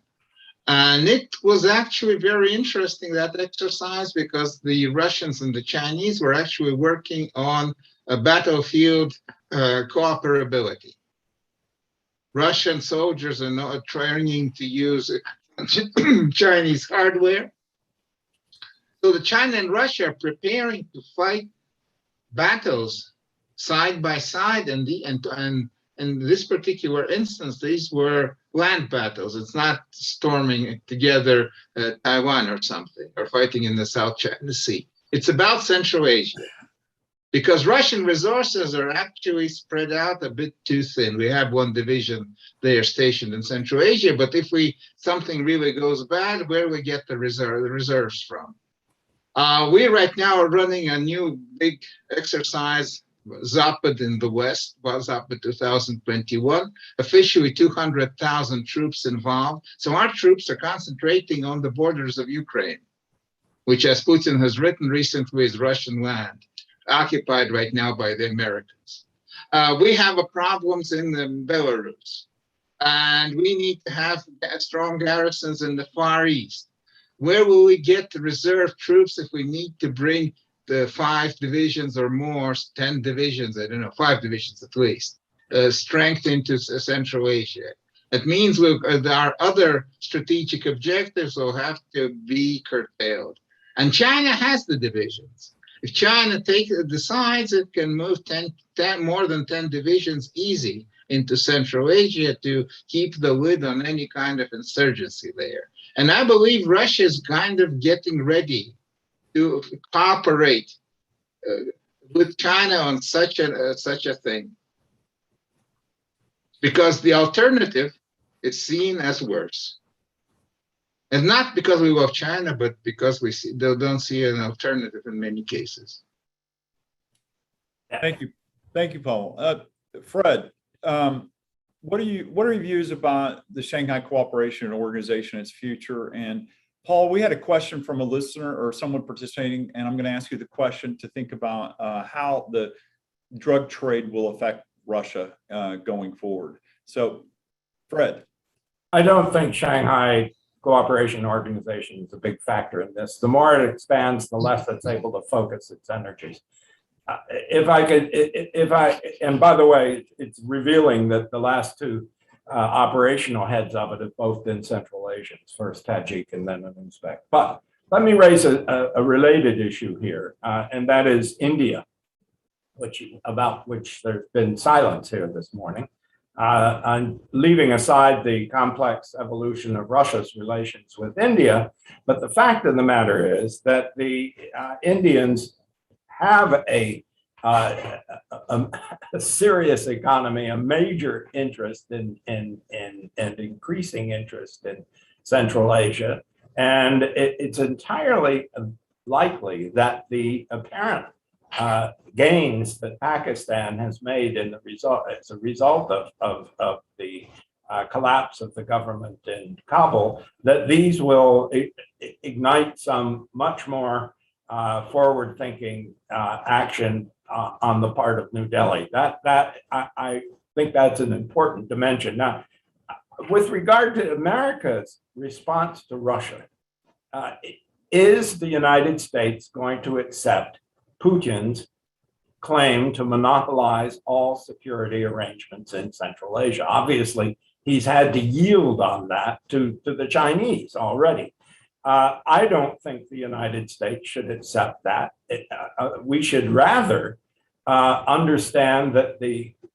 And it was actually very interesting, that exercise, because the Russians and the Chinese were actually working on a battlefield cooperability. Russian soldiers are not training to use Chinese hardware. So the China and Russia are preparing to fight battles side by side, and in this particular instance, these were land battles. It's not storming together Taiwan or something, or fighting in the South China Sea. It's about Central Asia, because Russian resources are actually spread out a bit too thin. We have one division there stationed in Central Asia, but if something really goes bad, where do we get the reserves from? We right now are running a new big exercise, Zapad in the West, Zapad 2021, officially 200,000 troops involved. So our troops are concentrating on the borders of Ukraine, which, as Putin has written recently, is Russian land, occupied right now by the Americans. We have problems in Belarus, and we need to have strong garrisons in the Far East. Where will we get the reserve troops if we need to bring the 5 divisions or more, 10 divisions, I don't know, 5 divisions at least, strength into Central Asia? It means our other strategic objectives will have to be curtailed. And China has the divisions. If China decides, it can move 10 more than 10 divisions easy into Central Asia to keep the lid on any kind of insurgency there. And I believe Russia is kind of getting ready to cooperate with China on such a thing, because the alternative is seen as worse, and not because we love China, but because they don't see an alternative in many cases. Thank you, Paul. Fred, what are your views about the Shanghai Cooperation Organization, its future? And Paul, we had a question from a listener or someone participating, and I'm going to ask you the question to think about how the drug trade will affect Russia going forward. So, Fred. I don't think Shanghai Cooperation Organization is a big factor in this. The more it expands, the less it's able to focus its energies. And by the way, it's revealing that the last 2 operational heads of it have both been Central Asians, first Tajik and then an Uzbek. But let me raise a related issue here, and that is India, about which there's been silence here this morning. I'm leaving aside the complex evolution of Russia's relations with India, but the fact of the matter is that the Indians have a serious economy, a major interest and increasing interest in Central Asia. And it's entirely likely that the apparent gains that Pakistan has made as a result of the collapse of the government in Kabul, that these will ignite some much more forward-thinking action on the part of New Delhi. I think that's an important dimension. Now, with regard to America's response to Russia, is the United States going to accept Putin's claim to monopolize all security arrangements in Central Asia? Obviously, he's had to yield on that to the Chinese already. I don't think the United States should accept that. We should rather understand that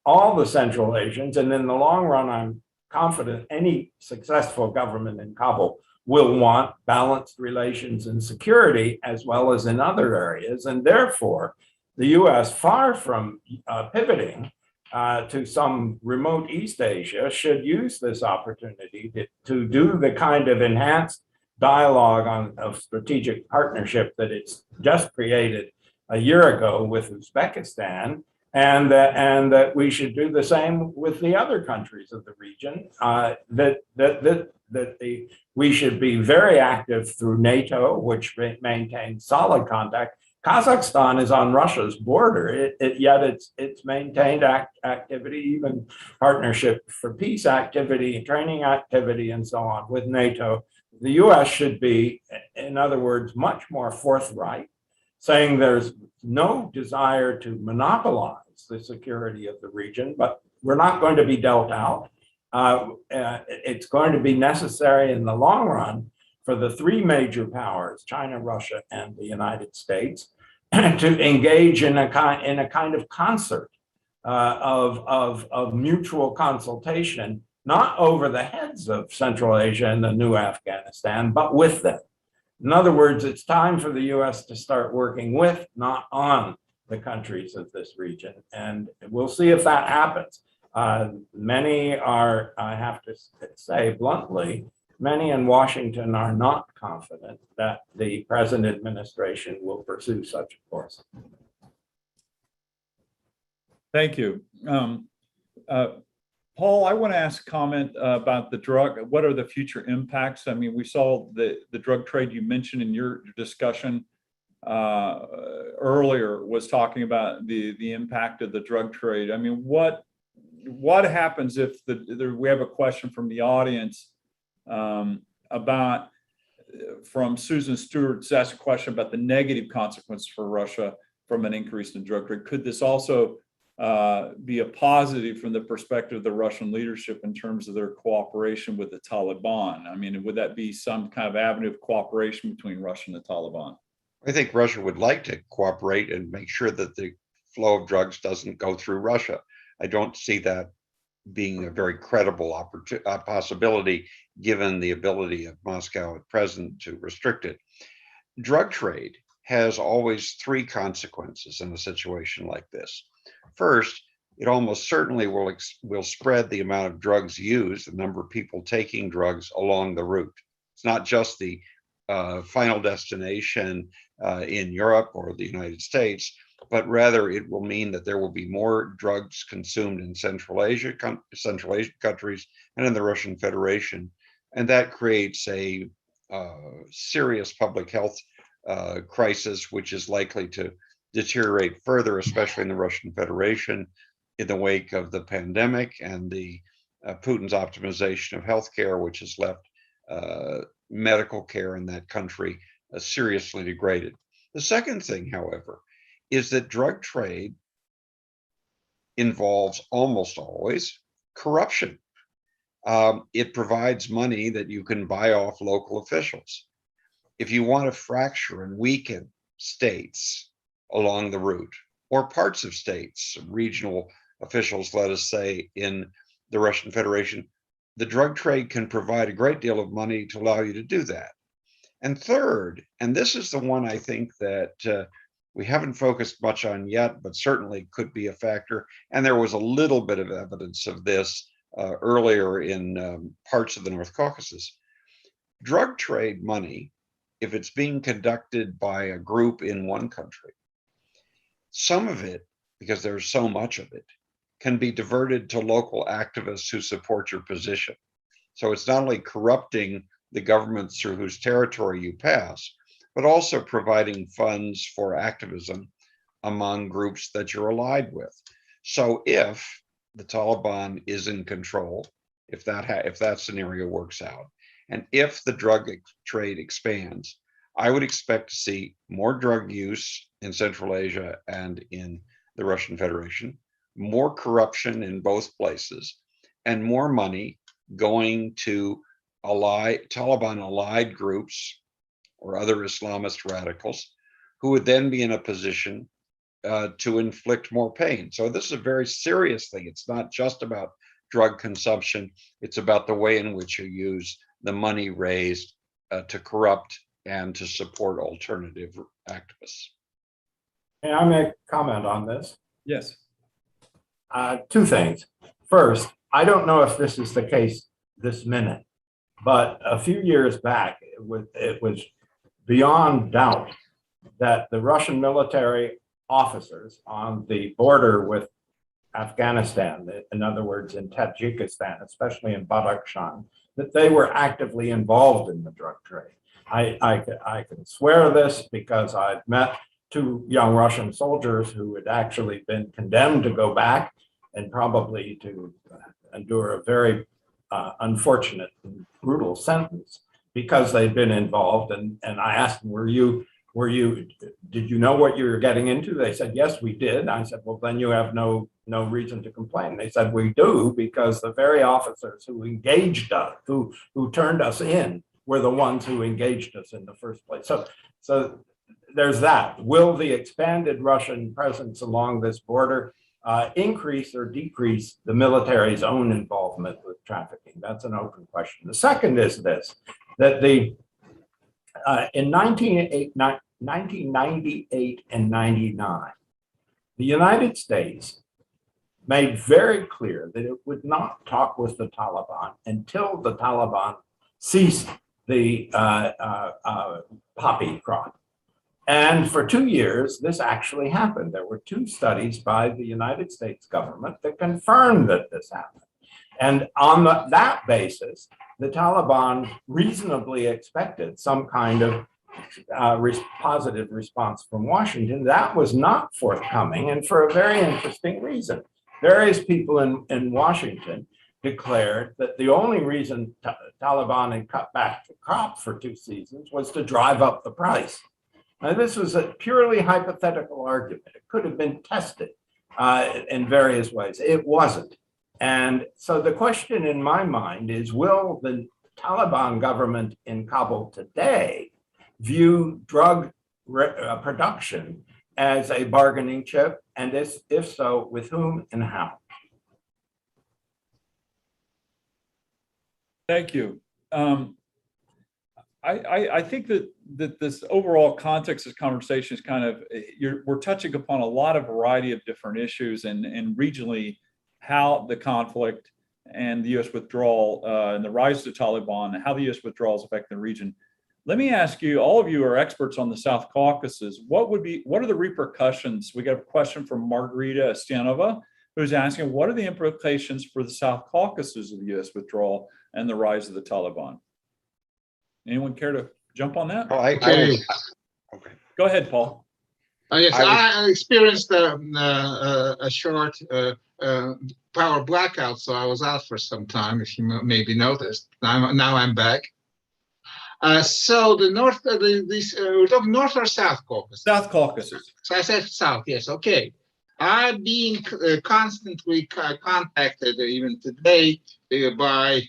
all the Central Asians, and in the long run, I'm confident any successful government in Kabul will want balanced relations and security as well as in other areas. And therefore, the US, far from pivoting to some remote East Asia, should use this opportunity to do the kind of enhanced dialogue of strategic partnership that it's just created a year ago with Uzbekistan, and that we should do the same with the other countries of the region. We should be very active through NATO, which maintains solid contact. Kazakhstan is on Russia's border, yet it's maintained activity, even partnership for peace activity, training activity, and so on with NATO. The US should be, in other words, much more forthright, saying there's no desire to monopolize the security of the region, but we're not going to be dealt out. It's going to be necessary in the long run for the three major powers, China, Russia, and the United States, to engage in a kind of concert of mutual consultation, not over the heads of Central Asia and the new Afghanistan, but with them. In other words, it's time for the US to start working with, not on, the countries of this region. And we'll see if that happens. Many are, I have to say bluntly, many in Washington are not confident that the present administration will pursue such a course. Thank you. Paul, I want to ask a comment about the drug. What are the future impacts? I mean, we saw the drug trade you mentioned in your discussion earlier was talking about the impact of the drug trade. I mean, what happens if we have a question from the audience about, from Susan Stewart, asked a question about the negative consequences for Russia from an increase in drug trade. Could this also be a positive from the perspective of the Russian leadership in terms of their cooperation with the Taliban? I mean, would that be some kind of avenue of cooperation between Russia and the Taliban? I think Russia would like to cooperate and make sure that the flow of drugs doesn't go through Russia. I don't see that being a very credible possibility, given the ability of Moscow at present to restrict it. Drug trade has always three consequences in a situation like this. First, it almost certainly will spread the amount of drugs used, the number of people taking drugs along the route. It's not just the final destination in Europe or the United States, but rather it will mean that there will be more drugs consumed in Central Asian countries and in the Russian Federation. And that creates a serious public health crisis, which is likely to deteriorate further, especially in the Russian Federation, in the wake of the pandemic and the Putin's optimization of healthcare, which has left medical care in that country seriously degraded. The second thing, however, is that drug trade involves almost always corruption. It provides money that you can buy off local officials. If you want to fracture and weaken states along the route, or parts of states, regional officials, let us say, in the Russian Federation, the drug trade can provide a great deal of money to allow you to do that. And third, and this is the one I think that we haven't focused much on yet, but certainly could be a factor, and there was a little bit of evidence of this earlier in parts of the North Caucasus. Drug trade money, if it's being conducted by a group in one country, Some of it, because there's so much of it, can be diverted to local activists who support your position. So it's not only corrupting the governments through whose territory you pass, but also providing funds for activism among groups that you're allied with. So if the Taliban is in control, if that scenario works out, and if the drug trade expands, I would expect to see more drug use in Central Asia and in the Russian Federation, more corruption in both places, and more money going to Taliban allied groups or other Islamist radicals who would then be in a position to inflict more pain. So this is a very serious thing. It's not just about drug consumption. It's about the way in which you use the money raised to corrupt and to support alternative activists. May I make a comment on this? Yes. Two things. First, I don't know if this is the case this minute, but a few years back, it was beyond doubt that the Russian military officers on the border with Afghanistan, in other words, in Tajikistan, especially in Badakhshan, that they were actively involved in the drug trade. I can swear this because I've met two young Russian soldiers who had actually been condemned to go back and probably to endure a very unfortunate and brutal sentence because they'd been involved. And I asked them, did you know what you were getting into? They said, yes, we did. I said, well, then you have no reason to complain. They said, we do, because the very officers who engaged us, who turned us in, were the ones who engaged us in the first place. So there's that. Will the expanded Russian presence along this border increase or decrease the military's own involvement with trafficking? That's an open question. The second is this, that in 1998 and 99, the United States made very clear that it would not talk with the Taliban until the Taliban ceased the poppy crop. And for 2 years, this actually happened. There were 2 studies by the United States government that confirmed that this happened. And on that basis, the Taliban reasonably expected some kind of positive response from Washington. That was not forthcoming, and for a very interesting reason. Various people in Washington declared that the only reason Taliban had cut back the crop for 2 seasons was to drive up the price. Now, this was a purely hypothetical argument. It could have been tested in various ways. It wasn't. And so the question in my mind is, will the Taliban government in Kabul today view drug production as a bargaining chip? And if so, with whom and how? Thank you. I think that this overall context of this conversation is kind of, we're touching upon a lot of variety of different issues and regionally how the conflict and the U.S. withdrawal and the rise of the Taliban and how the U.S. withdrawal is affecting the region. Let me ask you, all of you are experts on the South Caucasus. What are the repercussions? We got a question from Margarita Stanova, who's asking, what are the implications for the South Caucasus of the U.S. withdrawal and the rise of the Taliban? Anyone care to jump on that? Oh, Okay. Okay. Go ahead, Paul. Yes, I experienced a short power blackout, so I was out for some time, if you maybe noticed. Now I'm back. So the north, we're talking North or South Caucasus? South Caucasus. So I said South, yes, okay. I've been constantly contacted, even today, by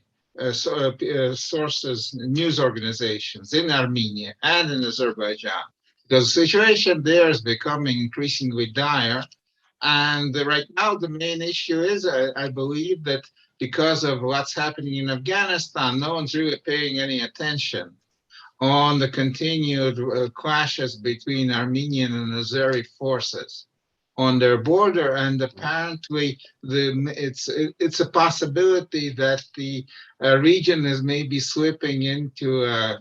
sources, news organizations in Armenia and in Azerbaijan. The situation there is becoming increasingly dire. And right now, the main issue is, I believe, that because of what's happening in Afghanistan, no one's really paying any attention on the continued clashes between Armenian and Azeri forces on their border. And apparently, it's a possibility that the region is maybe slipping into a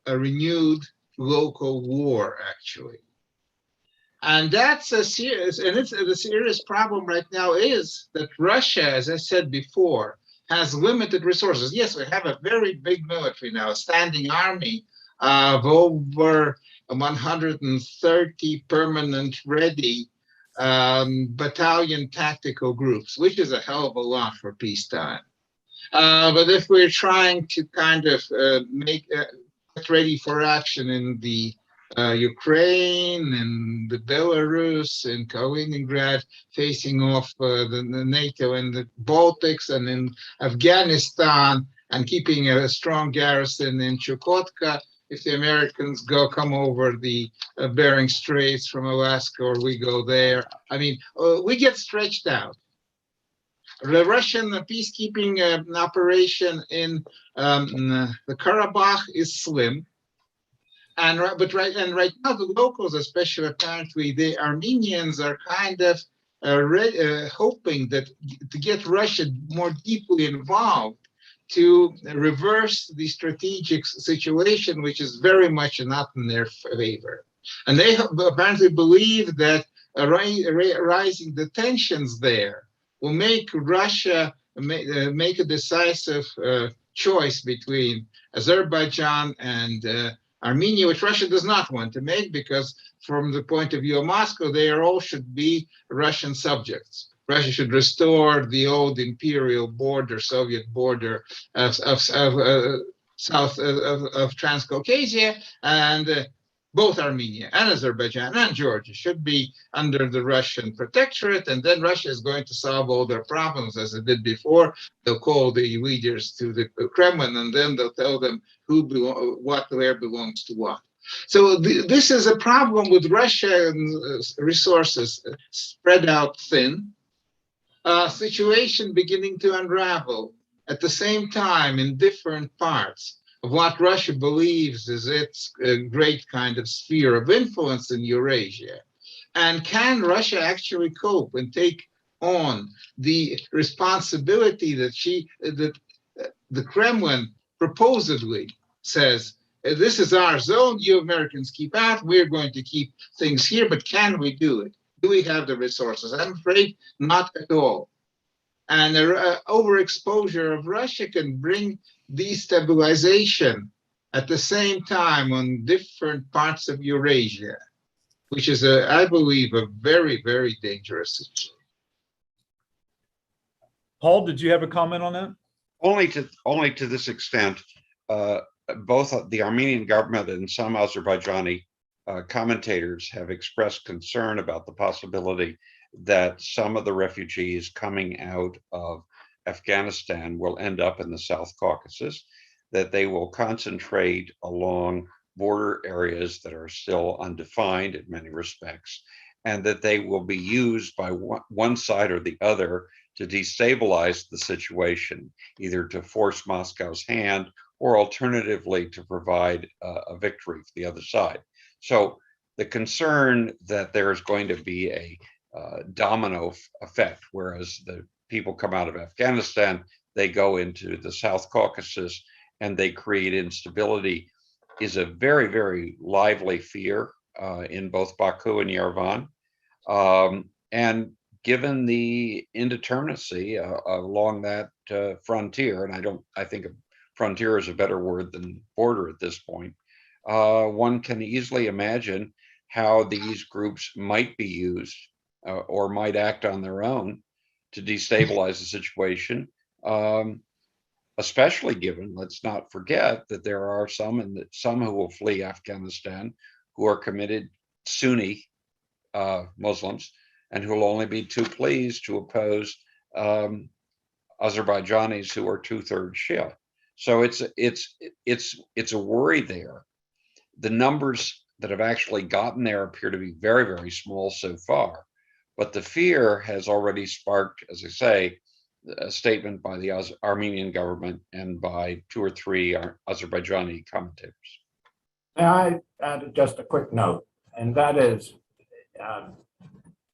renewed local war, actually. And that's a serious, and it's the serious problem right now is that Russia, as I said before, has limited resources. Yes, we have a very big military now, a standing army of over 130 permanent ready battalion tactical groups, which is a hell of a lot for peacetime. But if we're trying to kind of get ready for action in the Ukraine and the Belarus and Kaliningrad, facing off the NATO and the Baltics, and in Afghanistan, and keeping a strong garrison in Chukotka. If the Americans come over the Bering Straits from Alaska, or we go there, I mean, we get stretched out. The Russian peacekeeping operation in the Karabakh is slim. But right now, the locals, especially apparently the Armenians, are kind of hoping that to get Russia more deeply involved to reverse the strategic situation, which is very much not in their favor. And they apparently believe that rising the tensions there will make Russia make a decisive choice between Azerbaijan and Armenia, which Russia does not want to make, because from the point of view of Moscow, they all should be Russian subjects. Russia should restore the old imperial border, Soviet border of south of Transcaucasia, and both Armenia and Azerbaijan and Georgia should be under the Russian protectorate, and then Russia is going to solve all their problems as it did before. They'll call the leaders to the Kremlin, and then they'll tell them where belongs to what. So this is a problem with Russian resources spread out thin, situation beginning to unravel at the same time in different parts of what Russia believes is its great kind of sphere of influence in Eurasia. And can Russia actually cope and take on the responsibility that the Kremlin proposedly says, this is our zone, you Americans keep out, we're going to keep things here, but can we do it? Do we have the resources? I'm afraid not at all. And overexposure of Russia can bring destabilization at the same time on different parts of Eurasia, which is, I believe, a very, very dangerous situation. Paul, did you have a comment on that? Only to this extent. Both the Armenian government and some Azerbaijani commentators have expressed concern about the possibility that some of the refugees coming out of Afghanistan will end up in the South Caucasus, that they will concentrate along border areas that are still undefined in many respects, and that they will be used by one side or the other to destabilize the situation, either to force Moscow's hand or alternatively to provide a victory for the other side. So the concern that there's going to be a domino effect, whereas the people come out of Afghanistan, they go into the South Caucasus and they create instability, is a very, very lively fear in both Baku and Yerevan. And given the indeterminacy along that frontier, and I think a frontier is a better word than border at this point, one can easily imagine how these groups might be used or might act on their own to destabilize the situation, especially given, let's not forget, that there are some who will flee Afghanistan who are committed Sunni Muslims and who will only be too pleased to oppose Azerbaijanis who are 2/3 Shia. So it's a worry there. The numbers that have actually gotten there appear to be very, very small so far, but the fear has already sparked, as I say, a statement by the Armenian government and by 2 or 3 Azerbaijani commentators. May I add just a quick note, and that is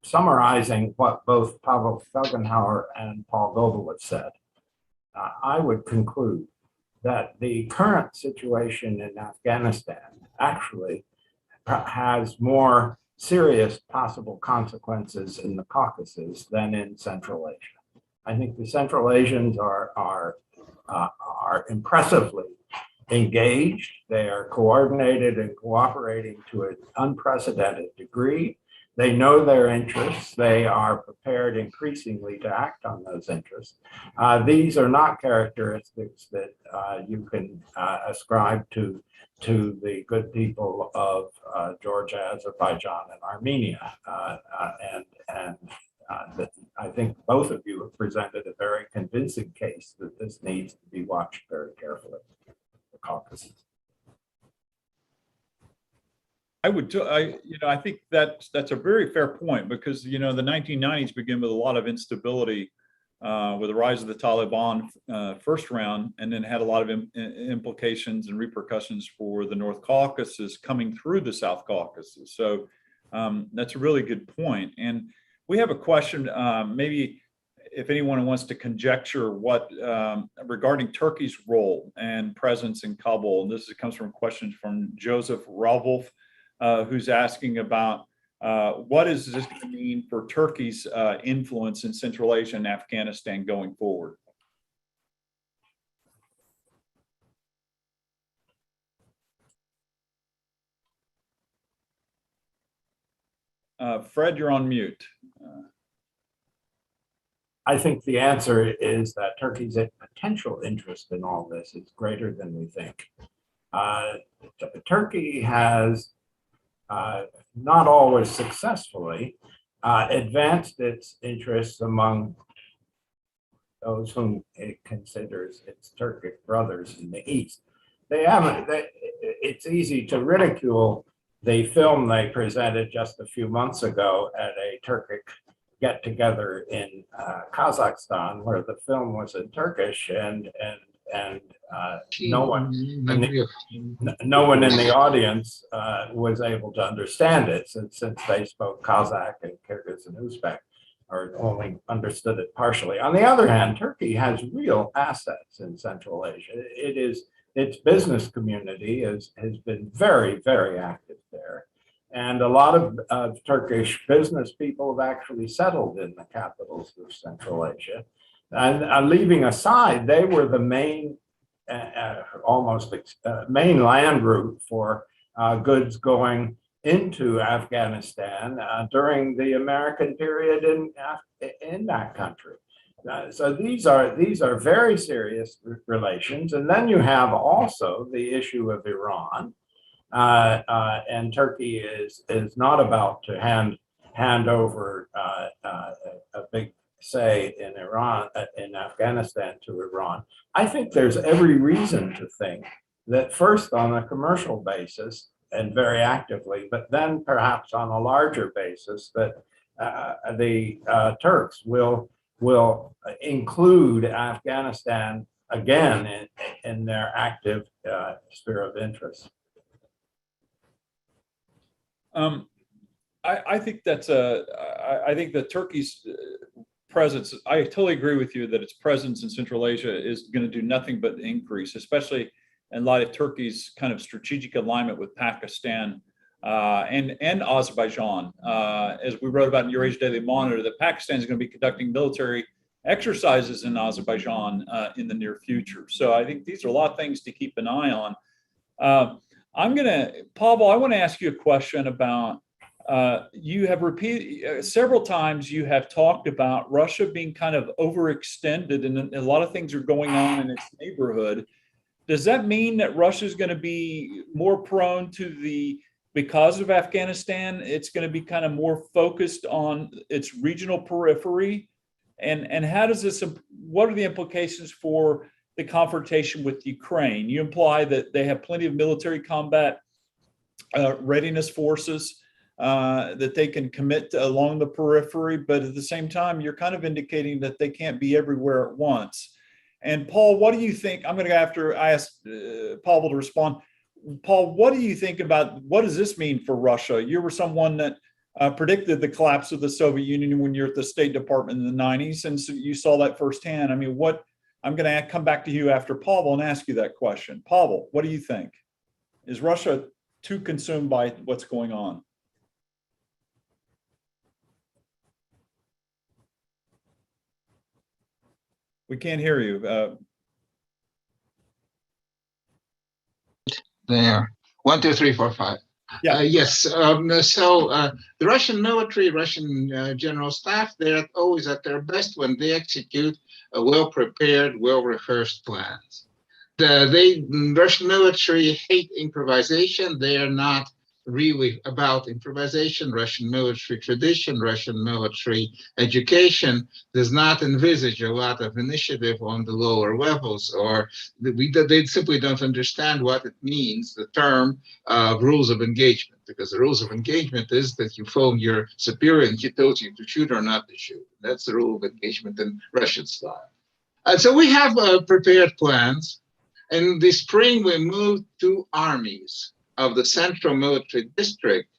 summarizing what both Pavel Felgenhauer and Paul Goebel have said. I would conclude that the current situation in Afghanistan actually has more serious possible consequences in the Caucasus than in Central Asia. I think the Central Asians are impressively engaged. They are coordinated and cooperating to an unprecedented degree. They know their interests. They are prepared increasingly to act on those interests. These are not characteristics that you can ascribe to the good people of Georgia, Azerbaijan, and Armenia. I think both of you have presented a very convincing case that this needs to be watched very carefully. The Caucasus. I think that's a very fair point, because, the 1990s began with a lot of instability with the rise of the Taliban first round, and then had a lot of implications and repercussions for the North Caucasus coming through the South Caucasus. So that's a really good point. And we have a question, maybe if anyone wants to conjecture what regarding Turkey's role and presence in Kabul. And this comes from questions from Joseph Ravulf, who's asking about what is this going to mean for Turkey's influence in Central Asia and Afghanistan going forward? Fred, you're on mute. I think the answer is that Turkey's potential interest in all this is greater than we think. Turkey has not always successfully advanced its interests among those whom it considers its Turkic brothers in the East. It's easy to ridicule the film they presented just a few months ago at a Turkic get-together in Kazakhstan, where the film was in Turkish, and no one in the audience was able to understand it, since they spoke Kazakh and Kyrgyz and Uzbek, or only understood it partially. On the other hand, Turkey has real assets in Central Asia. Its business community has been very, very active there. And a lot of Turkish business people have actually settled in the capitals of Central Asia. And leaving aside, they were the main, main land route for goods going into Afghanistan during the American period in that country. So these are very serious relations. And then you have also the issue of Iran. And Turkey is not about to hand over a big say in Afghanistan to Iran. I think there's every reason to think that first on a commercial basis and very actively, but then perhaps on a larger basis, that the Turks will include Afghanistan again in their active sphere of interest. I think I think that Turkey's presence, I totally agree with you that its presence in Central Asia is going to do nothing but increase, especially in light of Turkey's kind of strategic alignment with Pakistan and Azerbaijan. As we wrote about in Eurasia Daily Monitor, that Pakistan is going to be conducting military exercises in Azerbaijan in the near future. So I think these are a lot of things to keep an eye on. Pavel, I want to ask you a question about, you have repeated several times, you have talked about Russia being kind of overextended and a lot of things are going on in its neighborhood. Does that mean that Russia is going to be more prone to because of Afghanistan, it's going to be kind of more focused on its regional periphery? And how does what are the implications for the confrontation with Ukraine? You imply that they have plenty of military combat readiness forces that they can commit along the periphery, but at the same time, you're kind of indicating that they can't be everywhere at once. And Paul, what do you think? I'm going to ask Pavel to respond. Paul, what do you think about, what does this mean for Russia? You were someone that predicted the collapse of the Soviet Union when you're at the State Department in the 90s, and so you saw that firsthand. I mean, I'm going to come back to you after Pavel and ask you that question. Pavel, what do you think? Is Russia too consumed by what's going on? We can't hear you. There. 1, 2, 3, 4, 5. Yeah. Yes. The Russian military, Russian general staff, they're always at their best when they execute a well-prepared, well-rehearsed plans. Russian military hate improvisation. They are not really about improvisation. Russian military tradition, Russian military education does not envisage a lot of initiative on the lower levels, or they simply don't understand what it means, the term rules of engagement, because the rules of engagement is that you phone your superior and he tells you to shoot or not to shoot. That's the rule of engagement in Russian style. And so we have prepared plans. In the spring, we moved 2 armies of the Central Military District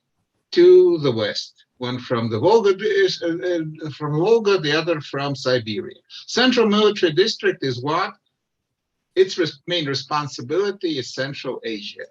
to the west, one from the Volga, the other from Siberia. Central Military District is what? Its main responsibility is Central Asia.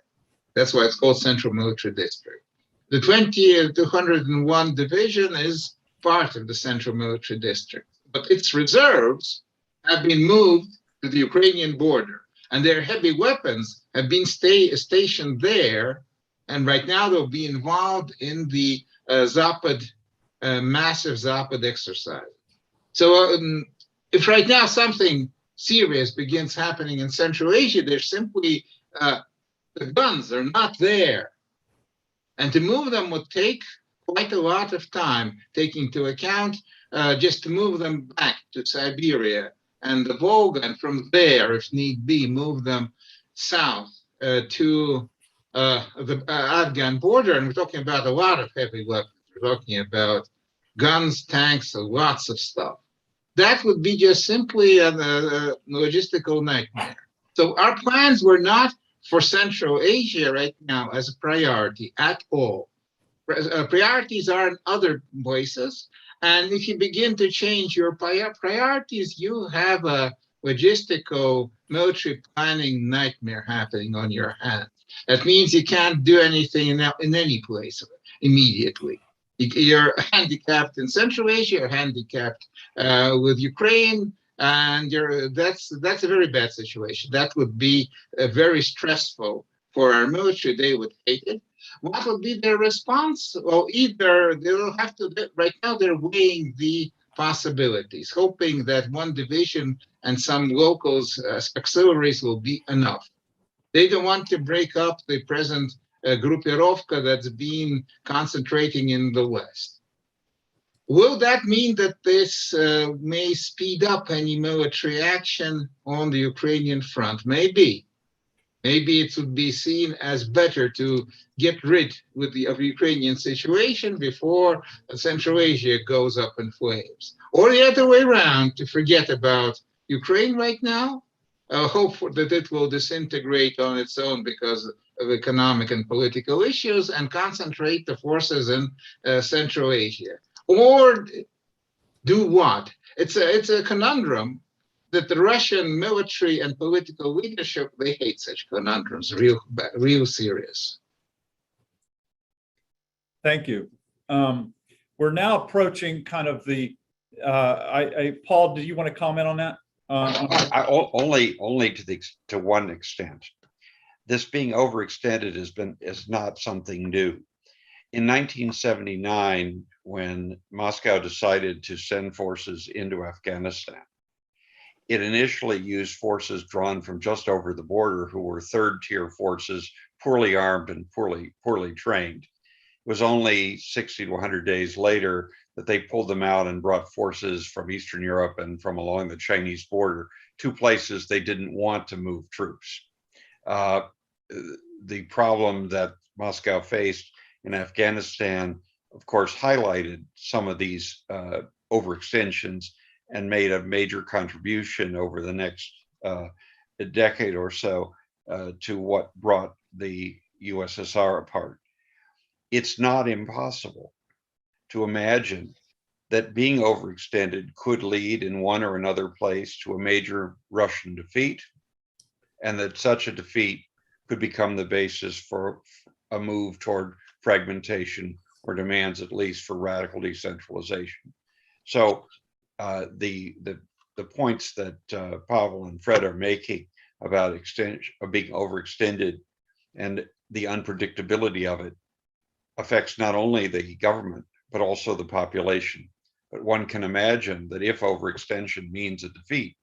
That's why it's called Central Military District. The 201 Division is part of the Central Military District, but its reserves have been moved to the Ukrainian border. And their heavy weapons have been stationed there, and right now they'll be involved in the massive Zapad exercise. So if right now something serious begins happening in Central Asia, there's simply, the guns are not there. And to move them would take quite a lot of time, taking into account just to move them back to Siberia and the Volga, and from there, if need be, move them south to the Afghan border. And we're talking about a lot of heavy weapons. We're talking about guns, tanks, lots of stuff. That would be just simply a logistical nightmare. So our plans were not for Central Asia right now as a priority at all. Priorities are in other places. And if you begin to change your priorities, you have a logistical military planning nightmare happening on your hands. That means you can't do anything in any place immediately. You're handicapped in Central Asia, you're handicapped with Ukraine, and that's a very bad situation. That would be very stressful for our military. They would hate it. What would be their response? Well, either they'll have to, right now they're weighing the possibilities, hoping that one division and some locals, auxiliaries will be enough. They don't want to break up the present gruppirovka that's been concentrating in the West. Will that mean that this may speed up any military action on the Ukrainian front? Maybe. Maybe it would be seen as better to get rid of the Ukrainian situation before Central Asia goes up in flames. Or the other way around, to forget about Ukraine right now, hope that it will disintegrate on its own because of economic and political issues, and concentrate the forces in Central Asia. Or do what? It's a conundrum that the Russian military and political leadership, they hate such conundrums, real serious. Thank you. We're now approaching kind of the, Paul, do you want to comment on that? Only to one extent. This being overextended is not something new. In 1979, when Moscow decided to send forces into Afghanistan, it initially used forces drawn from just over the border who were third-tier forces, poorly armed and poorly trained. It was only 60 to 100 days later that they pulled them out and brought forces from Eastern Europe and from along the Chinese border, 2 places they didn't want to move troops. The problem that Moscow faced in Afghanistan, of course, highlighted some of these overextensions and made a major contribution over the next a decade or so to what brought the USSR apart. It's not impossible to imagine that being overextended could lead in one or another place to a major Russian defeat, and that such a defeat could become the basis for a move toward fragmentation or demands at least for radical decentralization. So the the points that Pavel and Fred are making about being overextended and the unpredictability of it affects not only the government, but also the population. But one can imagine that if overextension means a defeat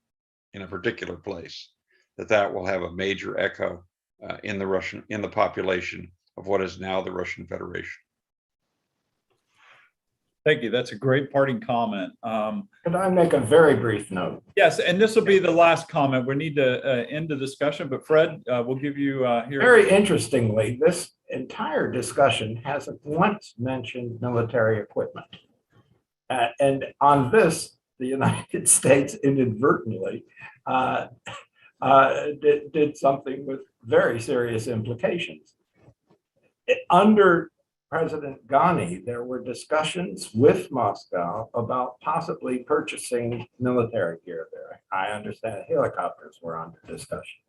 in a particular place, that will have a major echo in the population of what is now the Russian Federation. Thank you. That's a great parting comment. Could I make a very brief note? Yes, and this will be the last comment. We need to end the discussion, but Fred, we'll give you here. Very interestingly, this entire discussion hasn't once mentioned military equipment. And on this, the United States inadvertently did something with very serious implications. Under President Ghani, there were discussions with Moscow about possibly purchasing military gear there. I understand helicopters were under discussion.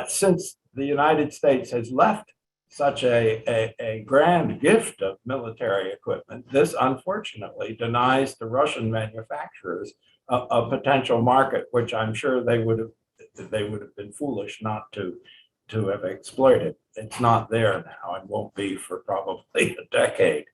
Since the United States has left such a grand gift of military equipment, this unfortunately denies the Russian manufacturers a potential market, which I'm sure they would have been foolish not to have exploited. It's not there now and won't be for probably a decade.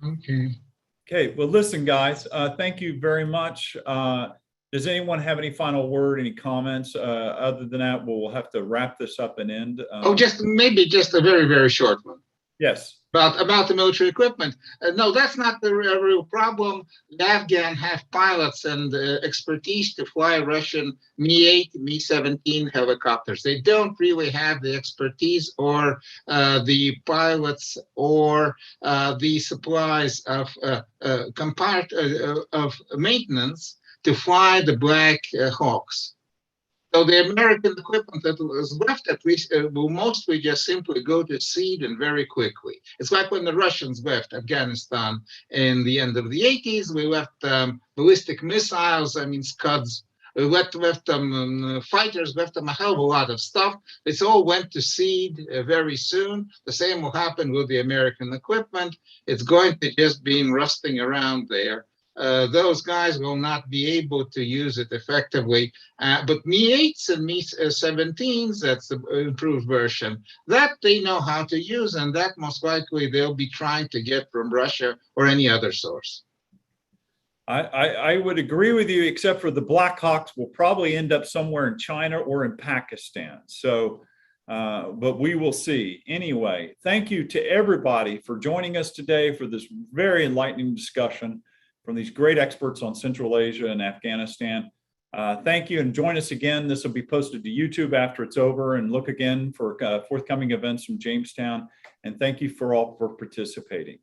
Okay. Well, listen, guys, thank you very much. Does anyone have any final word, any comments? Other than that, we'll have to wrap this up and end. Maybe just a very, very short one. Yes. About the military equipment. No, that's not the real problem. The Afghan have pilots and expertise to fly Russian Mi-8, Mi-17 helicopters. They don't really have the expertise or the pilots or the supplies of maintenance to fly the Black Hawks. So the American equipment that was left at least will mostly just simply go to seed and very quickly. It's like when the Russians left Afghanistan in the end of the 80s. We left ballistic missiles, Scuds. We left them fighters, left them a hell of a lot of stuff. It all went to seed very soon. The same will happen with the American equipment. It's going to just be rusting around there. Those guys will not be able to use it effectively. But Mi-8s and Mi-17s, that's the improved version, that they know how to use, and that most likely they'll be trying to get from Russia or any other source. I would agree with you, except for the Black Hawks will probably end up somewhere in China or in Pakistan. So, but we will see. Anyway, thank you to everybody for joining us today for this very enlightening discussion from these great experts on Central Asia and Afghanistan. Thank you, and join us again. This will be posted to YouTube after it's over, and look again for forthcoming events from Jamestown. And thank you for all for participating.